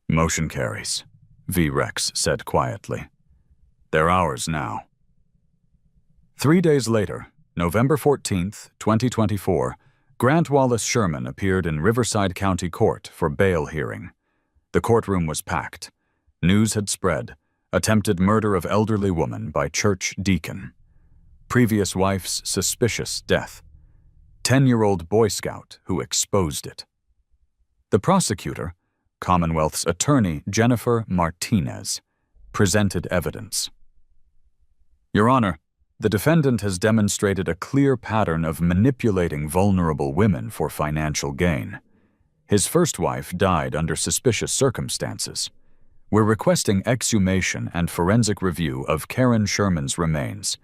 "Motion carries," V. Rex said quietly. "They're ours now." 3 days later, November 14th, 2024, Grant Wallace Sherman appeared in Riverside County Court for bail hearing. The courtroom was packed. News had spread. Attempted murder of elderly woman by church deacon. Previous wife's suspicious death. 10-year-old Boy Scout who exposed it. The prosecutor, Commonwealth's attorney Jennifer Martinez, presented evidence. "Your Honor, the defendant has demonstrated a clear pattern of manipulating vulnerable women for financial gain. His first wife died under suspicious circumstances. We're requesting exhumation and forensic review of Karen Sherman's remains.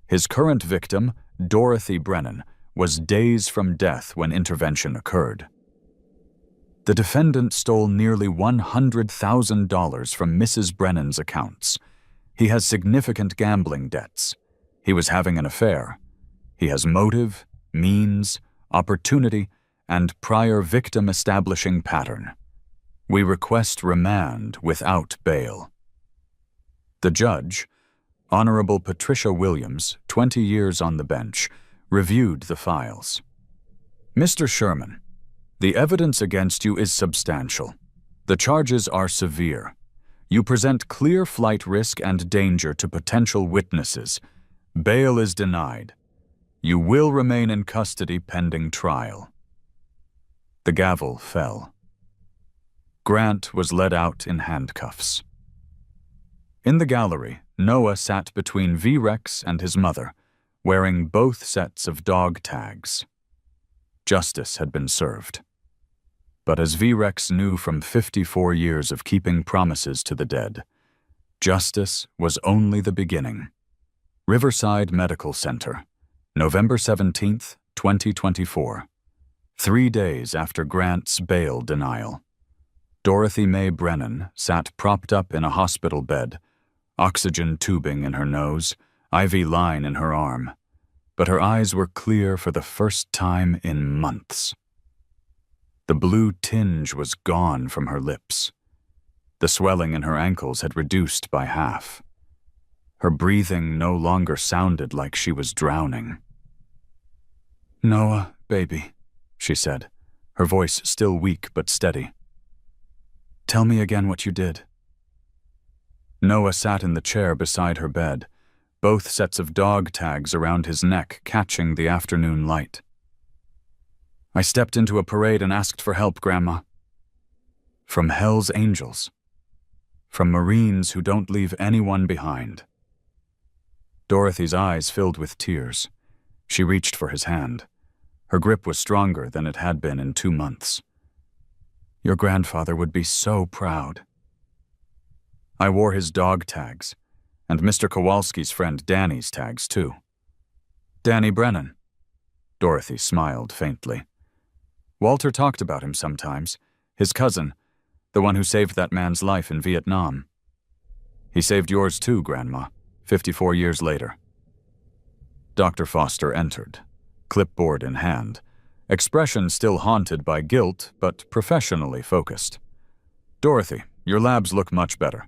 His current victim, Dorothy Brennan, was days from death when intervention occurred." The defendant stole nearly $100,000 from Mrs. Brennan's accounts. He has significant gambling debts. He was having an affair. He has motive, means, opportunity, and prior victim-establishing pattern. We request remand without bail. The judge, Honorable Patricia Williams, 20 years on the bench, reviewed the files. "Mr. Sherman, the evidence against you is substantial. The charges are severe. You present clear flight risk and danger to potential witnesses. Bail is denied. You will remain in custody pending trial." The gavel fell. Grant was led out in handcuffs. In the gallery, Noah sat between V. Rex and his mother, wearing both sets of dog tags. Justice had been served. But as V. Rex knew from 54 years of keeping promises to the dead, justice was only the beginning. Riverside Medical Center, November 17th, 2024. 3 days after Grant's bail denial. Dorothy Mae Brennan sat propped up in a hospital bed, oxygen tubing in her nose, IV line in her arm, but her eyes were clear for the first time in months. The blue tinge was gone from her lips. The swelling in her ankles had reduced by half. Her breathing no longer sounded like she was drowning. "Noah, baby," she said, her voice still weak but steady. "Tell me again what you did." Noah sat in the chair beside her bed, both sets of dog tags around his neck catching the afternoon light. "I stepped into a parade and asked for help, Grandma. From Hell's Angels. From Marines who don't leave anyone behind." Dorothy's eyes filled with tears. She reached for his hand. Her grip was stronger than it had been in 2 months. "Your grandfather would be so proud." I wore his dog tags, and Mr. Kowalski's friend Danny's tags, too. "Danny Brennan." Dorothy smiled faintly. "Walter talked about him sometimes. His cousin, the one who saved that man's life in Vietnam. He saved yours too, Grandma, 54 years later." Dr. Foster entered, clipboard in hand, expression still haunted by guilt, but professionally focused. "Dorothy, your labs look much better.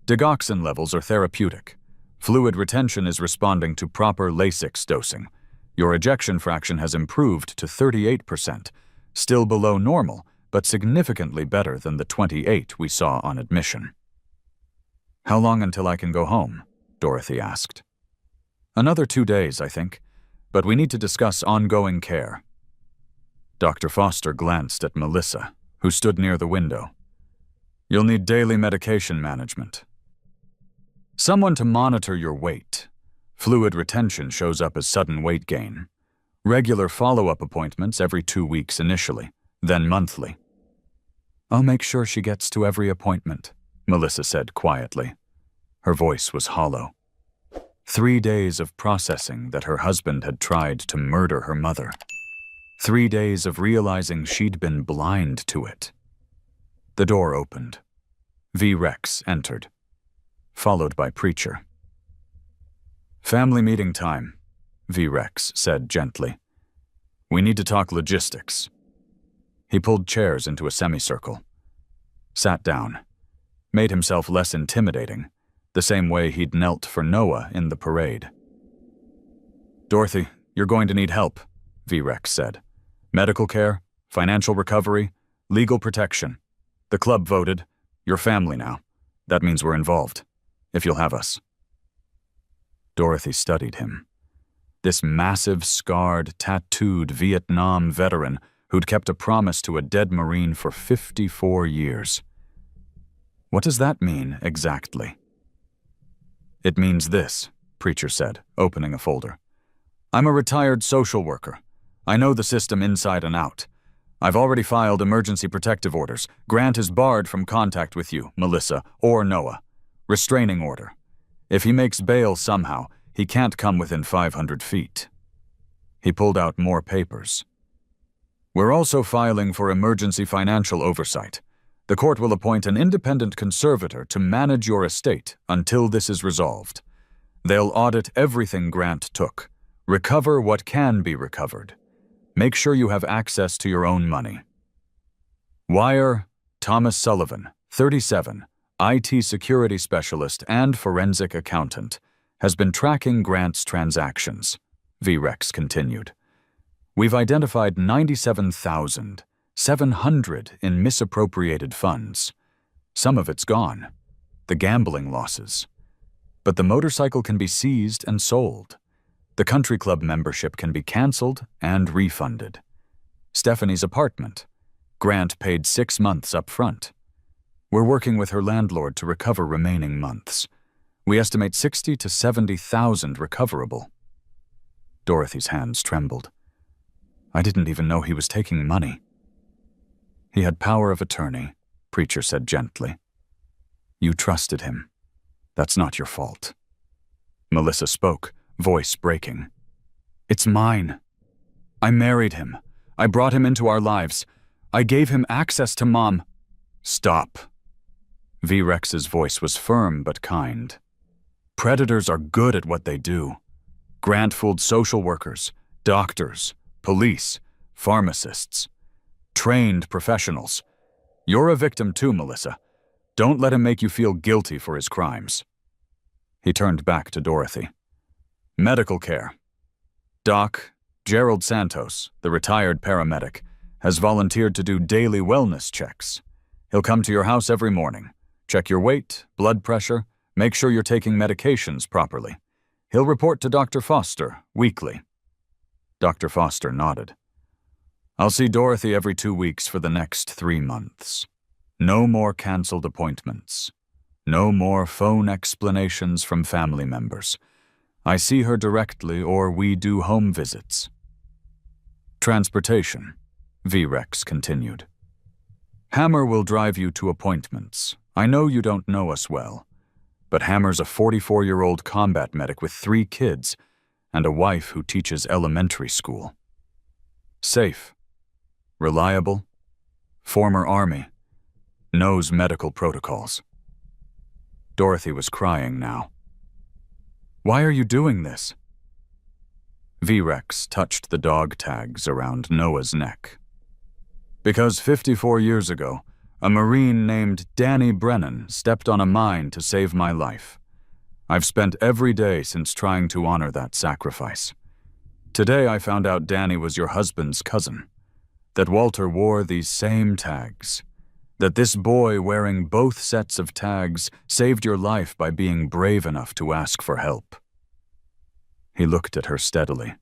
Digoxin levels are therapeutic. Fluid retention is responding to proper Lasix dosing. Your ejection fraction has improved to 38%, still below normal, but significantly better than the 28 we saw on admission." "How long until I can go home?" Dorothy asked. "Another 2 days, I think, but we need to discuss ongoing care." Dr. Foster glanced at Melissa, who stood near the window. "You'll need daily medication management. Someone to monitor your weight. Fluid retention shows up as sudden weight gain. Regular follow-up appointments every 2 weeks initially, then monthly." "I'll make sure she gets to every appointment," Melissa said quietly. Her voice was hollow. 3 days of processing that her husband had tried to murder her mother. 3 days of realizing she'd been blind to it. The door opened. V. Rex entered, followed by Preacher. "Family meeting time," V. Rex said gently. "We need to talk logistics." He pulled chairs into a semicircle, sat down, made himself less intimidating, the same way he'd knelt for Noah in the parade. "Dorothy, you're going to need help," V. Rex said. "Medical care, financial recovery, legal protection. The club voted. You're family now. That means we're involved, if you'll have us." Dorothy studied him. This massive, scarred, tattooed Vietnam veteran who'd kept a promise to a dead Marine for 54 years. What does that mean, exactly? "It means this," Preacher said, opening a folder. "I'm a retired social worker. I know the system inside and out. I've already filed emergency protective orders. Grant is barred from contact with you, Melissa, or Noah. Restraining order. If he makes bail somehow, he can't come within 500 feet. He pulled out more papers. "We're also filing for emergency financial oversight. The court will appoint an independent conservator to manage your estate until this is resolved. They'll audit everything Grant took, recover what can be recovered. Make sure you have access to your own money. Wire, Thomas Sullivan, 37, IT security specialist and forensic accountant, has been tracking Grant's transactions," V. Rex continued. "We've identified 97,700 in misappropriated funds. Some of it's gone, the gambling losses. But the motorcycle can be seized and sold. The country club membership can be canceled and refunded. Stephanie's apartment. Grant paid 6 months up front. We're working with her landlord to recover remaining months. We estimate 60 to 70,000 recoverable." Dorothy's hands trembled. "I didn't even know he was taking money." "He had power of attorney," Preacher said gently. "You trusted him. That's not your fault." Melissa spoke, voice breaking. "It's mine. I married him. I brought him into our lives. I gave him access to Mom." "Stop." V. Rex's voice was firm but kind. "Predators are good at what they do. Grant fooled social workers, doctors, police, pharmacists. Trained professionals. You're a victim too, Melissa. Don't let him make you feel guilty for his crimes." He turned back to Dorothy. "Medical care. Doc, Gerald Santos, the retired paramedic, has volunteered to do daily wellness checks. He'll come to your house every morning, check your weight, blood pressure, make sure you're taking medications properly. He'll report to Dr. Foster weekly." Dr. Foster nodded. "I'll see Dorothy every 2 weeks for the next 3 months. No more canceled appointments. No more phone explanations from family members. I see her directly or we do home visits." "Transportation," V. Rex continued. "Hammer will drive you to appointments. I know you don't know us well, but Hammer's a 44-year-old combat medic with 3 kids and a wife who teaches elementary school. Safe, reliable, former Army, knows medical protocols." Dorothy was crying now. "Why are you doing this?" V. Rex touched the dog tags around Noah's neck. "Because 54 years ago, a Marine named Danny Brennan stepped on a mine to save my life. I've spent every day since trying to honor that sacrifice. Today I found out Danny was your husband's cousin, that Walter wore these same tags, that this boy wearing both sets of tags saved your life by being brave enough to ask for help." He looked at her steadily.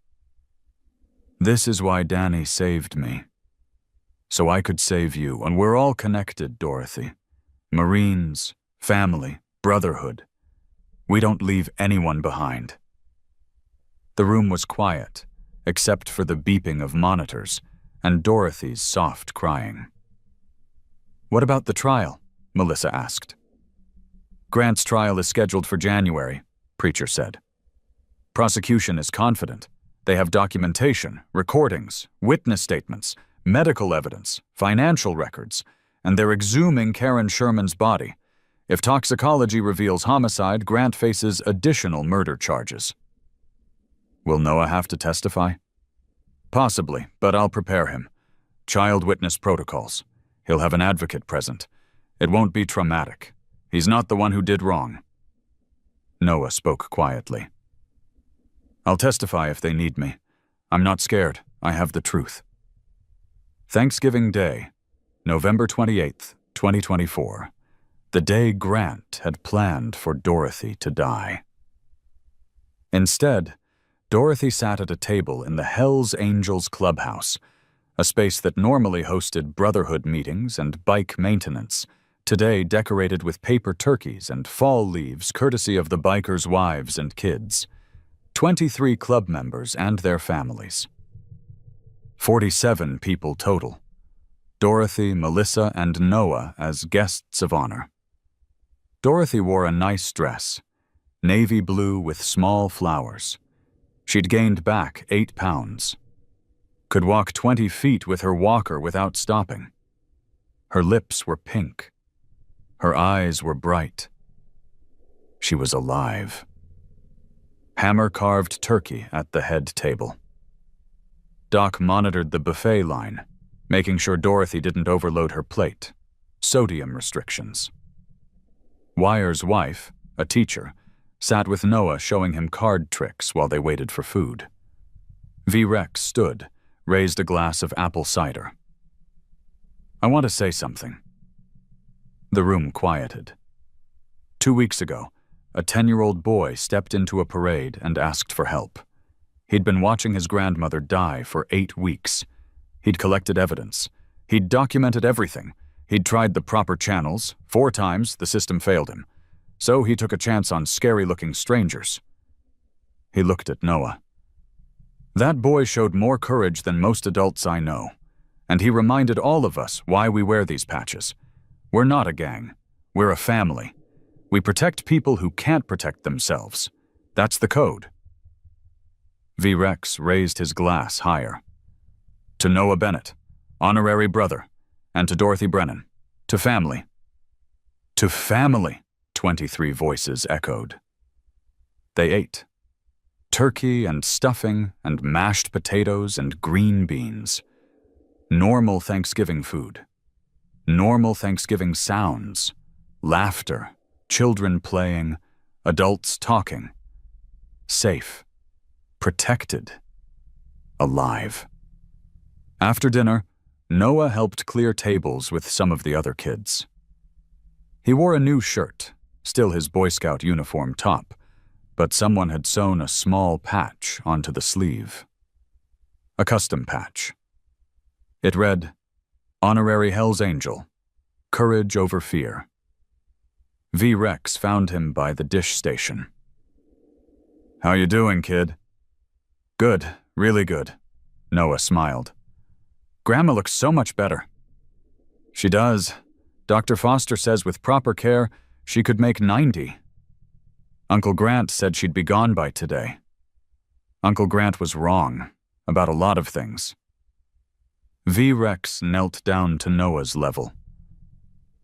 "This is why Danny saved me. So I could save you, and we're all connected, Dorothy. Marines, family, brotherhood. We don't leave anyone behind." The room was quiet, except for the beeping of monitors and Dorothy's soft crying. "What about the trial?" Melissa asked. "Grant's trial is scheduled for January," Preacher said. Prosecution is confident. They have documentation, recordings, witness statements, medical evidence, financial records, and they're exhuming Karen Sherman's body. If toxicology reveals homicide, Grant faces additional murder charges. Will Noah have to testify? Possibly, but I'll prepare him. Child witness protocols. He'll have an advocate present. It won't be traumatic. He's not the one who did wrong. Noah spoke quietly. I'll testify if they need me. I'm not scared. I have the truth. Thanksgiving Day, November 28th, 2024. The day Grant had planned for Dorothy to die. Instead, Dorothy sat at a table in the Hells Angels clubhouse, a space that normally hosted brotherhood meetings and bike maintenance, today decorated with paper turkeys and fall leaves courtesy of the bikers' wives and kids. 23 club members and their families. 47 people total. Dorothy, Melissa, and Noah as guests of honor. Dorothy wore a nice dress, navy blue with small flowers. She'd gained back 8 pounds. Could walk 20 feet with her walker without stopping. Her lips were pink. Her eyes were bright. She was alive. Hammer-carved turkey at the head table. Doc monitored the buffet line, making sure Dorothy didn't overload her plate. Sodium restrictions. Wyer's wife, a teacher, sat with Noah showing him card tricks while they waited for food. V-Rex stood, raised a glass of apple cider. I want to say something. The room quieted. 2 weeks ago, a 10-year-old boy stepped into a parade and asked for help. He'd been watching his grandmother die for 8 weeks. He'd collected evidence. He'd documented everything. He'd tried the proper channels. 4 times, the system failed him. So he took a chance on scary-looking strangers. He looked at Noah. That boy showed more courage than most adults I know, and he reminded all of us why we wear these patches. We're not a gang. We're a family. We protect people who can't protect themselves. That's the code. V-Rex raised his glass higher. To Noah Bennett, honorary brother, and to Dorothy Brennan, to family. To family, 23 voices echoed. They ate. Turkey and stuffing and mashed potatoes and green beans. Normal Thanksgiving food. Normal Thanksgiving sounds. Laughter, children playing, adults talking. Safe. Protected. Alive. After dinner, Noah helped clear tables with some of the other kids. He wore a new shirt, still his Boy Scout uniform top, but someone had sewn a small patch onto the sleeve. A custom patch. It read, Honorary Hells Angel, Courage over Fear. V-Rex found him by the dish station. How you doing, kid? Good, really good. Noah smiled. Grandma looks so much better. She does. Dr. Foster says with proper care, she could make 90. Uncle Grant said she'd be gone by today. Uncle Grant was wrong about a lot of things. V-Rex knelt down to Noah's level.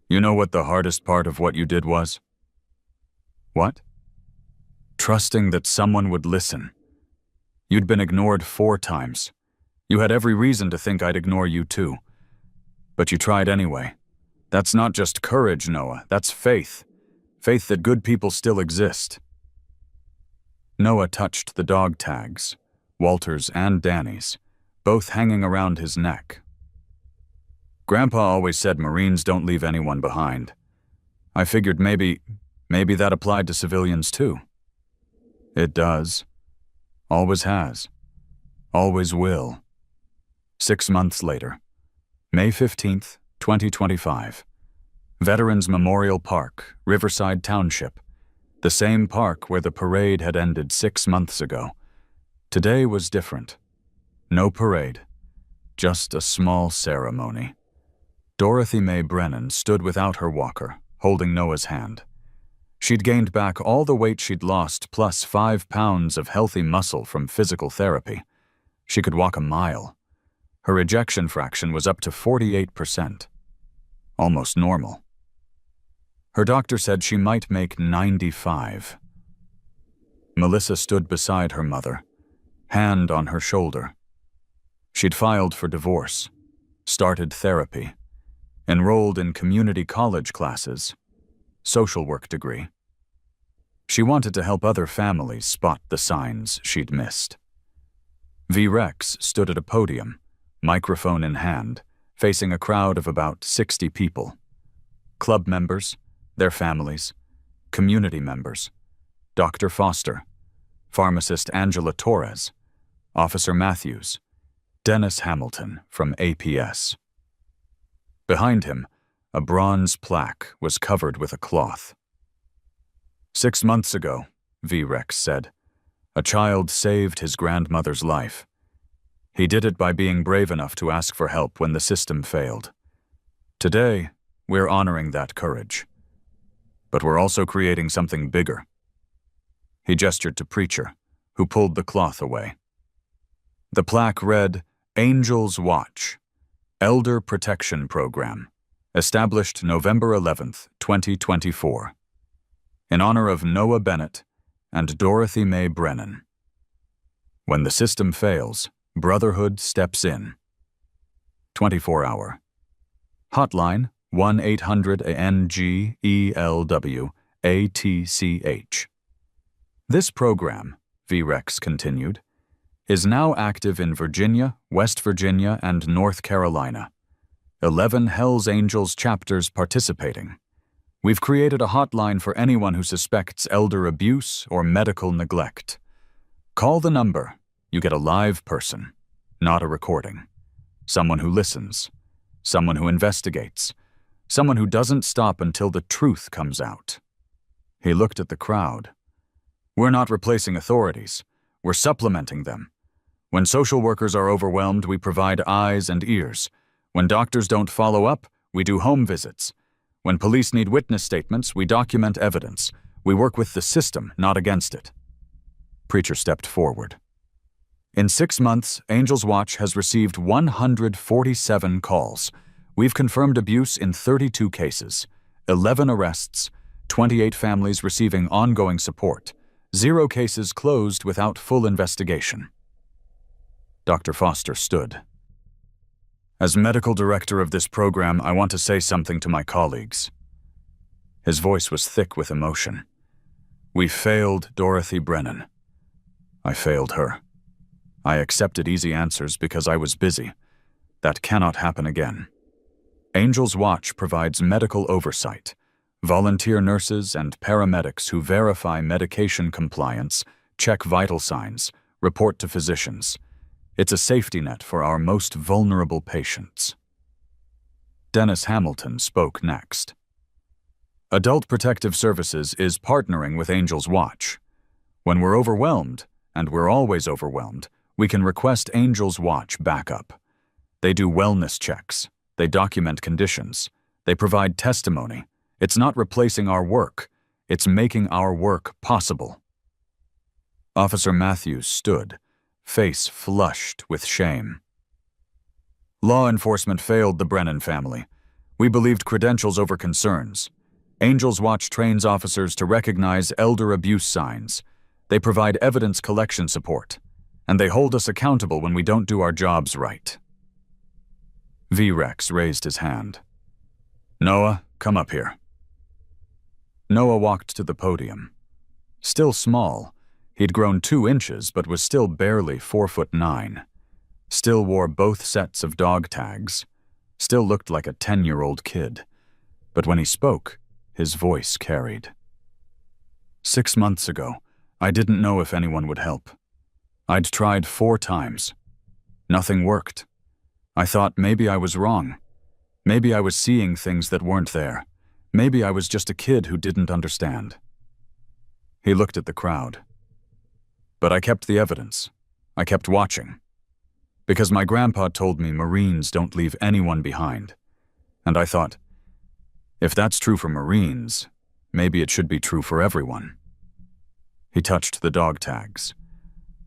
You know what the hardest part of what you did was? What? Trusting that someone would listen. You'd been ignored 4 times. You had every reason to think I'd ignore you too. But you tried anyway. That's not just courage, Noah. That's faith. Faith that good people still exist. Noah touched the dog tags, Walter's and Danny's, both hanging around his neck. Grandpa always said Marines don't leave anyone behind. I figured maybe that applied to civilians too. It does. Always has. Always will. 6 months later, May 15th, 2025. Veterans Memorial Park, Riverside Township, the same park where the parade had ended 6 months ago. Today was different. No parade, just a small ceremony. Dorothy Mae Brennan stood without her walker, holding Noah's hand. She'd gained back all the weight she'd lost plus 5 pounds of healthy muscle from physical therapy. She could walk a mile. Her ejection fraction was up to 48%. Almost normal. Her doctor said she might make 95. Melissa stood beside her mother, hand on her shoulder. She'd filed for divorce, started therapy, enrolled in community college classes, social work degree. She wanted to help other families spot the signs she'd missed. V-Rex stood at a podium, microphone in hand, facing a crowd of about 60 people. Club members, their families, community members, Dr. Foster, pharmacist Angela Torres, Officer Matthews, Dennis Hamilton from APS. Behind him, a bronze plaque was covered with a cloth. 6 months ago, V-Rex said, a child saved his grandmother's life. He did it by being brave enough to ask for help when the system failed. Today, we're honoring that courage. But we're also creating something bigger. He gestured to Preacher, who pulled the cloth away. The plaque read, Angel's Watch, Elder Protection Program, established November 11th, 2024, in honor of Noah Bennett and Dorothy Mae Brennan. When the system fails, Brotherhood steps in. 24-hour. Hotline 1-800-NG-ELW-ATCH. This program, V-Rex continued, is now active in Virginia, West Virginia, and North Carolina. 11 Hells Angels chapters participating. We've created a hotline for anyone who suspects elder abuse or medical neglect. Call the number. You get a live person, not a recording. Someone who listens. Someone who investigates. Someone who doesn't stop until the truth comes out. He looked at the crowd. We're not replacing authorities. We're supplementing them. When social workers are overwhelmed, we provide eyes and ears. When doctors don't follow up, we do home visits. When police need witness statements, we document evidence. We work with the system, not against it. Preacher stepped forward. In 6 months, Angel's Watch has received 147 calls. We've confirmed abuse in 32 cases, 11 arrests, 28 families receiving ongoing support, 0 cases closed without full investigation. Dr. Foster stood. As medical director of this program, I want to say something to my colleagues. His voice was thick with emotion. We failed Dorothy Brennan. I failed her. I accepted easy answers because I was busy. That cannot happen again. Angel's Watch provides medical oversight, volunteer nurses and paramedics who verify medication compliance, check vital signs, report to physicians. It's a safety net for our most vulnerable patients. Dennis Hamilton spoke next. Adult Protective Services is partnering with Angel's Watch. When we're overwhelmed, and we're always overwhelmed, we can request Angel's Watch backup. They do wellness checks. They document conditions. They provide testimony. It's not replacing our work. It's making our work possible. Officer Matthews stood, face flushed with shame. Law enforcement failed the Brennan family. We believed credentials over concerns. Angel's Watch trains officers to recognize elder abuse signs. They provide evidence collection support. And they hold us accountable when we don't do our jobs right. V-Rex raised his hand. Noah, come up here. Noah walked to the podium. Still small, he'd grown 2 inches but was still barely 4'9". Still wore both sets of dog tags. Still looked like a 10-year-old kid. But when he spoke, his voice carried. 6 months ago, I didn't know if anyone would help. I'd tried 4 times. Nothing worked. I thought maybe I was wrong. Maybe I was seeing things that weren't there. Maybe I was just a kid who didn't understand. He looked at the crowd. But I kept the evidence. I kept watching. Because my grandpa told me Marines don't leave anyone behind. And I thought, if that's true for Marines, maybe it should be true for everyone. He touched the dog tags.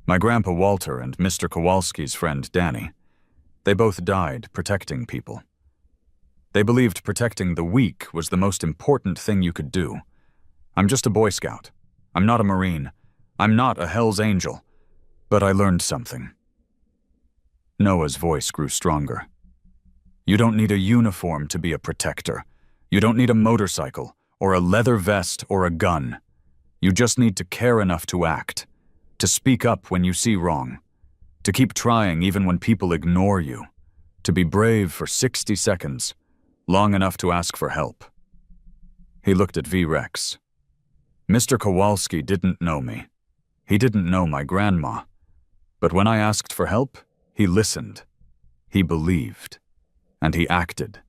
My Grandpa Walter and Mr. Kowalski's friend Danny. They both died protecting people. They believed protecting the weak was the most important thing you could do. I'm just a Boy Scout. I'm not a Marine. I'm not a Hell's Angel. But I learned something. Noah's voice grew stronger. You don't need a uniform to be a protector. You don't need a motorcycle, or a leather vest, or a gun. You just need to care enough to act, to speak up when you see wrong, to keep trying even when people ignore you, to be brave for 60 seconds, long enough to ask for help. He looked at V-Rex. Mr. Kowalski didn't know me. He didn't know my grandma. But when I asked for help, he listened. He believed. And he acted.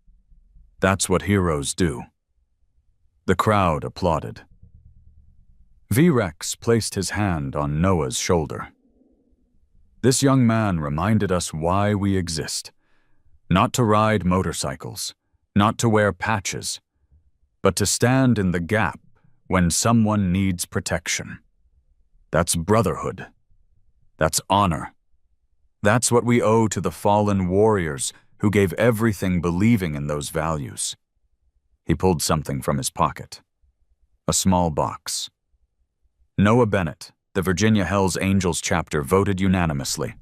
That's what heroes do. The crowd applauded. V-Rex placed his hand on Noah's shoulder. This young man reminded us why we exist. Not to ride motorcycles, not to wear patches, but to stand in the gap when someone needs protection. That's brotherhood. That's honor. That's what we owe to the fallen warriors who gave everything believing in those values. He pulled something from his pocket. A small box. Noah Bennett, the Virginia Hells Angels chapter, voted unanimously.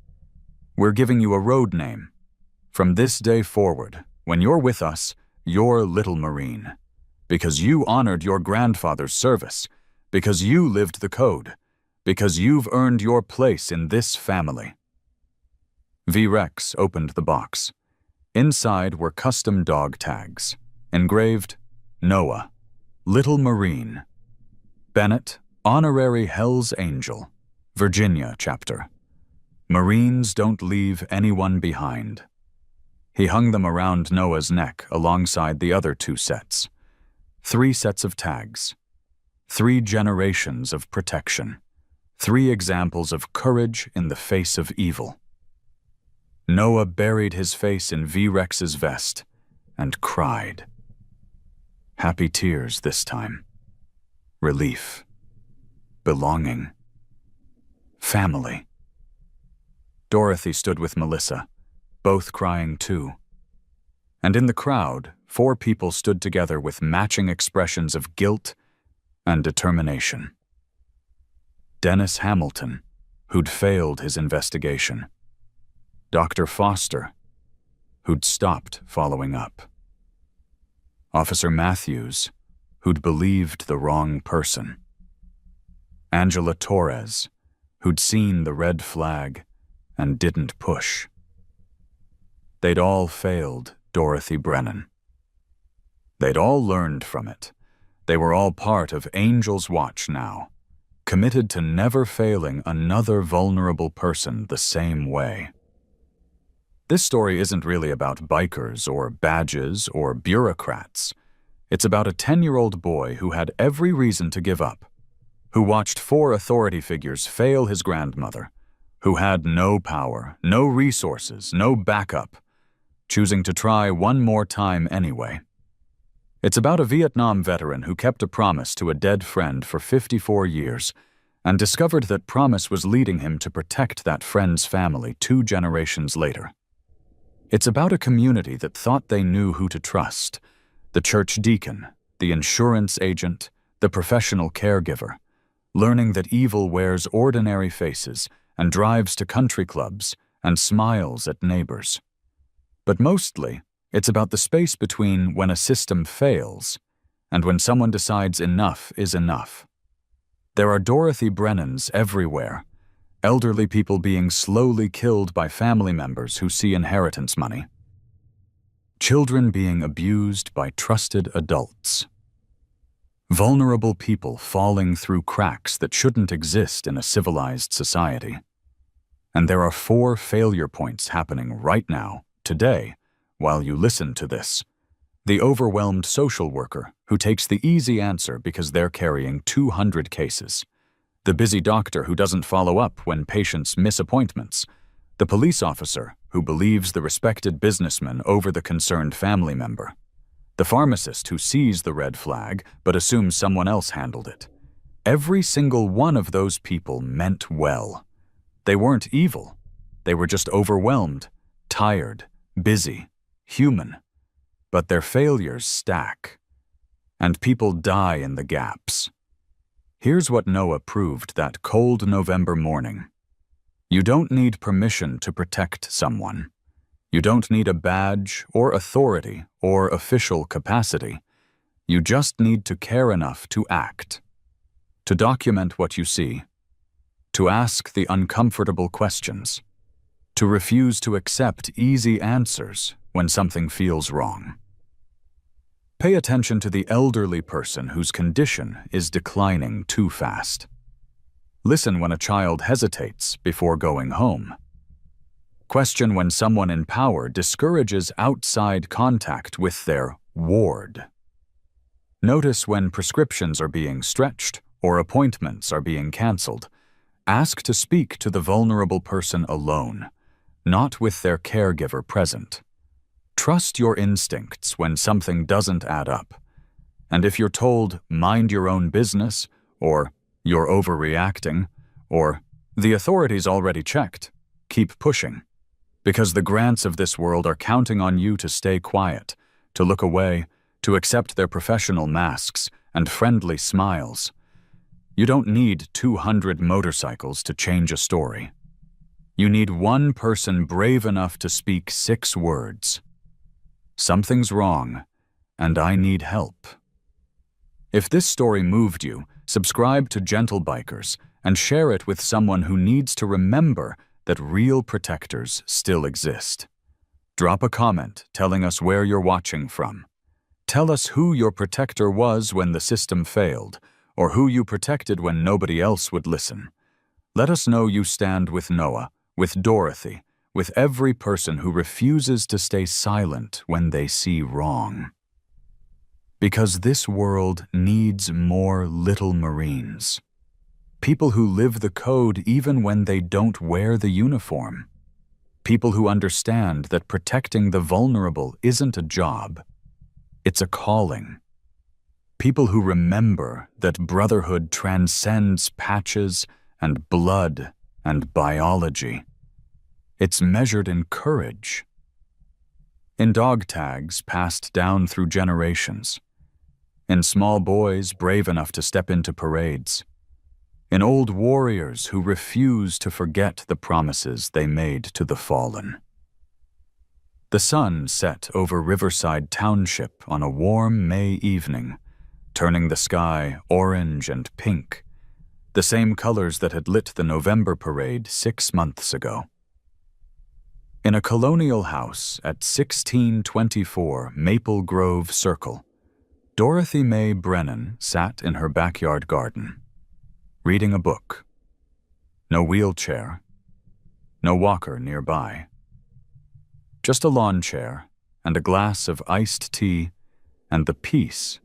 We're giving you a road name. From this day forward, when you're with us, you're Little Marine. Because you honored your grandfather's service. Because you lived the code. Because you've earned your place in this family. V-Rex opened the box. Inside were custom dog tags. Engraved, Noah, Little Marine. Bennett, Honorary Hell's Angel, Virginia chapter. Marines don't leave anyone behind. He hung them around Noah's neck alongside the other 2 sets. 3 sets of tags. 3 generations of protection. 3 examples of courage in the face of evil. Noah buried his face in V-Rex's vest and cried. Happy tears this time. Relief. Belonging. Family. Dorothy stood with Melissa, both crying too. And in the crowd, 4 people stood together with matching expressions of guilt and determination. Dennis Hamilton, who'd failed his investigation. Dr. Foster, who'd stopped following up. Officer Matthews, who'd believed the wrong person. Angela Torres, who'd seen the red flag and didn't push. They'd all failed Dorothy Brennan. They'd all learned from it. They were all part of Angel's Watch now, committed to never failing another vulnerable person the same way. This story isn't really about bikers or badges or bureaucrats. It's about a 10-year-old boy who had every reason to give up, who watched 4 authority figures fail his grandmother, who had no power, no resources, no backup, choosing to try one more time anyway. It's about a Vietnam veteran who kept a promise to a dead friend for 54 years and discovered that promise was leading him to protect that friend's family 2 generations later. It's about a community that thought they knew who to trust, the church deacon, the insurance agent, the professional caregiver, learning that evil wears ordinary faces and drives to country clubs and smiles at neighbors. But mostly, it's about the space between when a system fails and when someone decides enough is enough. There are Dorothy Brennans everywhere, elderly people being slowly killed by family members who see inheritance money. Children being abused by trusted adults. Vulnerable people falling through cracks that shouldn't exist in a civilized society. And there are 4 failure points happening right now, today, while you listen to this. The overwhelmed social worker who takes the easy answer because they're carrying 200 cases. The busy doctor who doesn't follow up when patients miss appointments. The police officer who believes the respected businessman over the concerned family member. the pharmacist who sees the red flag but assumes someone else handled it. Every single one of those people meant well. They weren't evil. They were just overwhelmed, tired, busy, human. But their failures stack, and people die in the gaps. Here's what Noah proved that cold November morning. You don't need permission to protect someone. You don't need a badge or authority or official capacity. You just need to care enough to act, to document what you see, to ask the uncomfortable questions, to refuse to accept easy answers when something feels wrong. Pay attention to the elderly person whose condition is declining too fast. Listen when a child hesitates before going home. Question when someone in power discourages outside contact with their ward. Notice when prescriptions are being stretched or appointments are being canceled. Ask to speak to the vulnerable person alone, not with their caregiver present. Trust your instincts when something doesn't add up. And if you're told, mind your own business, or you're overreacting, or the authorities already checked, keep pushing. Because the grants of this world are counting on you to stay quiet, to look away, to accept their professional masks and friendly smiles. You don't need 200 motorcycles to change a story. You need one person brave enough to speak 6 words. Something's wrong, and I need help. If this story moved you, subscribe to Gentle Bikers and share it with someone who needs to remember that real protectors still exist. Drop a comment telling us where you're watching from. Tell us who your protector was when the system failed, or who you protected when nobody else would listen. Let us know you stand with Noah, with Dorothy, with every person who refuses to stay silent when they see wrong. Because this world needs more little Marines. People who live the code even when they don't wear the uniform. People who understand that protecting the vulnerable isn't a job, it's a calling. People who remember that brotherhood transcends patches and blood and biology. It's measured in courage. In dog tags passed down through generations. In small boys brave enough to step into parades. In old warriors who refuse to forget the promises they made to the fallen. The sun set over Riverside Township on a warm May evening, turning the sky orange and pink, the same colors that had lit the November parade 6 months ago. In a colonial house at 1624 Maple Grove Circle, Dorothy Mae Brennan sat in her backyard garden, reading a book. No wheelchair, no walker nearby. Just a lawn chair and a glass of iced tea and the peace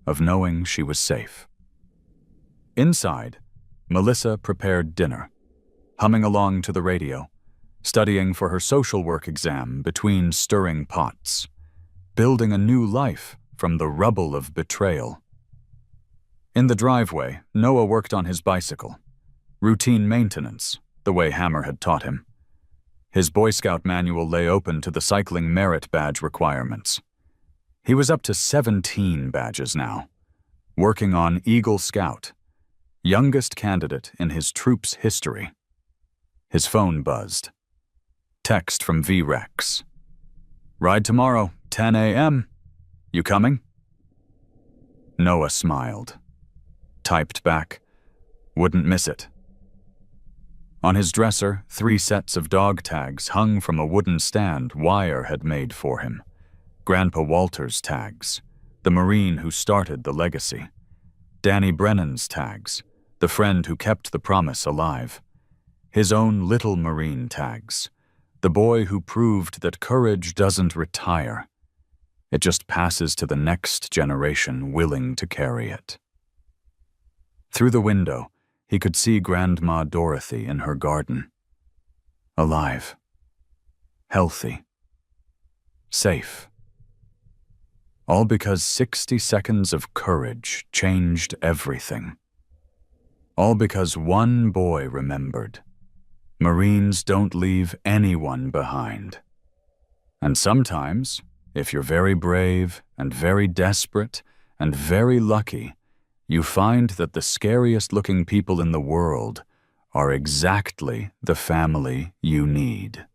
of knowing she was safe. Inside, Melissa prepared dinner, humming along to the radio, studying for her social work exam between stirring pots, building a new life from the rubble of betrayal. In the driveway, Noah worked on his bicycle. Routine maintenance, the way Hammer had taught him. His Boy Scout manual lay open to the cycling merit badge requirements. He was up to 17 badges now, working on Eagle Scout, youngest candidate in his troop's history. His phone buzzed. Text from V-Rex. Ride tomorrow, 10 a.m. You coming? Noah smiled. Typed back, wouldn't miss it. On his dresser, 3 sets of dog tags hung from a wooden stand Wire had made for him. Grandpa Walter's tags, the Marine who started the legacy. Danny Brennan's tags, the friend who kept the promise alive. His own little Marine tags, the boy who proved that courage doesn't retire. It just passes to the next generation willing to carry it. Through the window, he could see Grandma Dorothy in her garden. Alive. Healthy. Safe. All because 60 seconds of courage changed everything. All because one boy remembered. Marines don't leave anyone behind. And sometimes, if you're very brave and very desperate and very lucky, you find that the scariest-looking people in the world are exactly the family you need.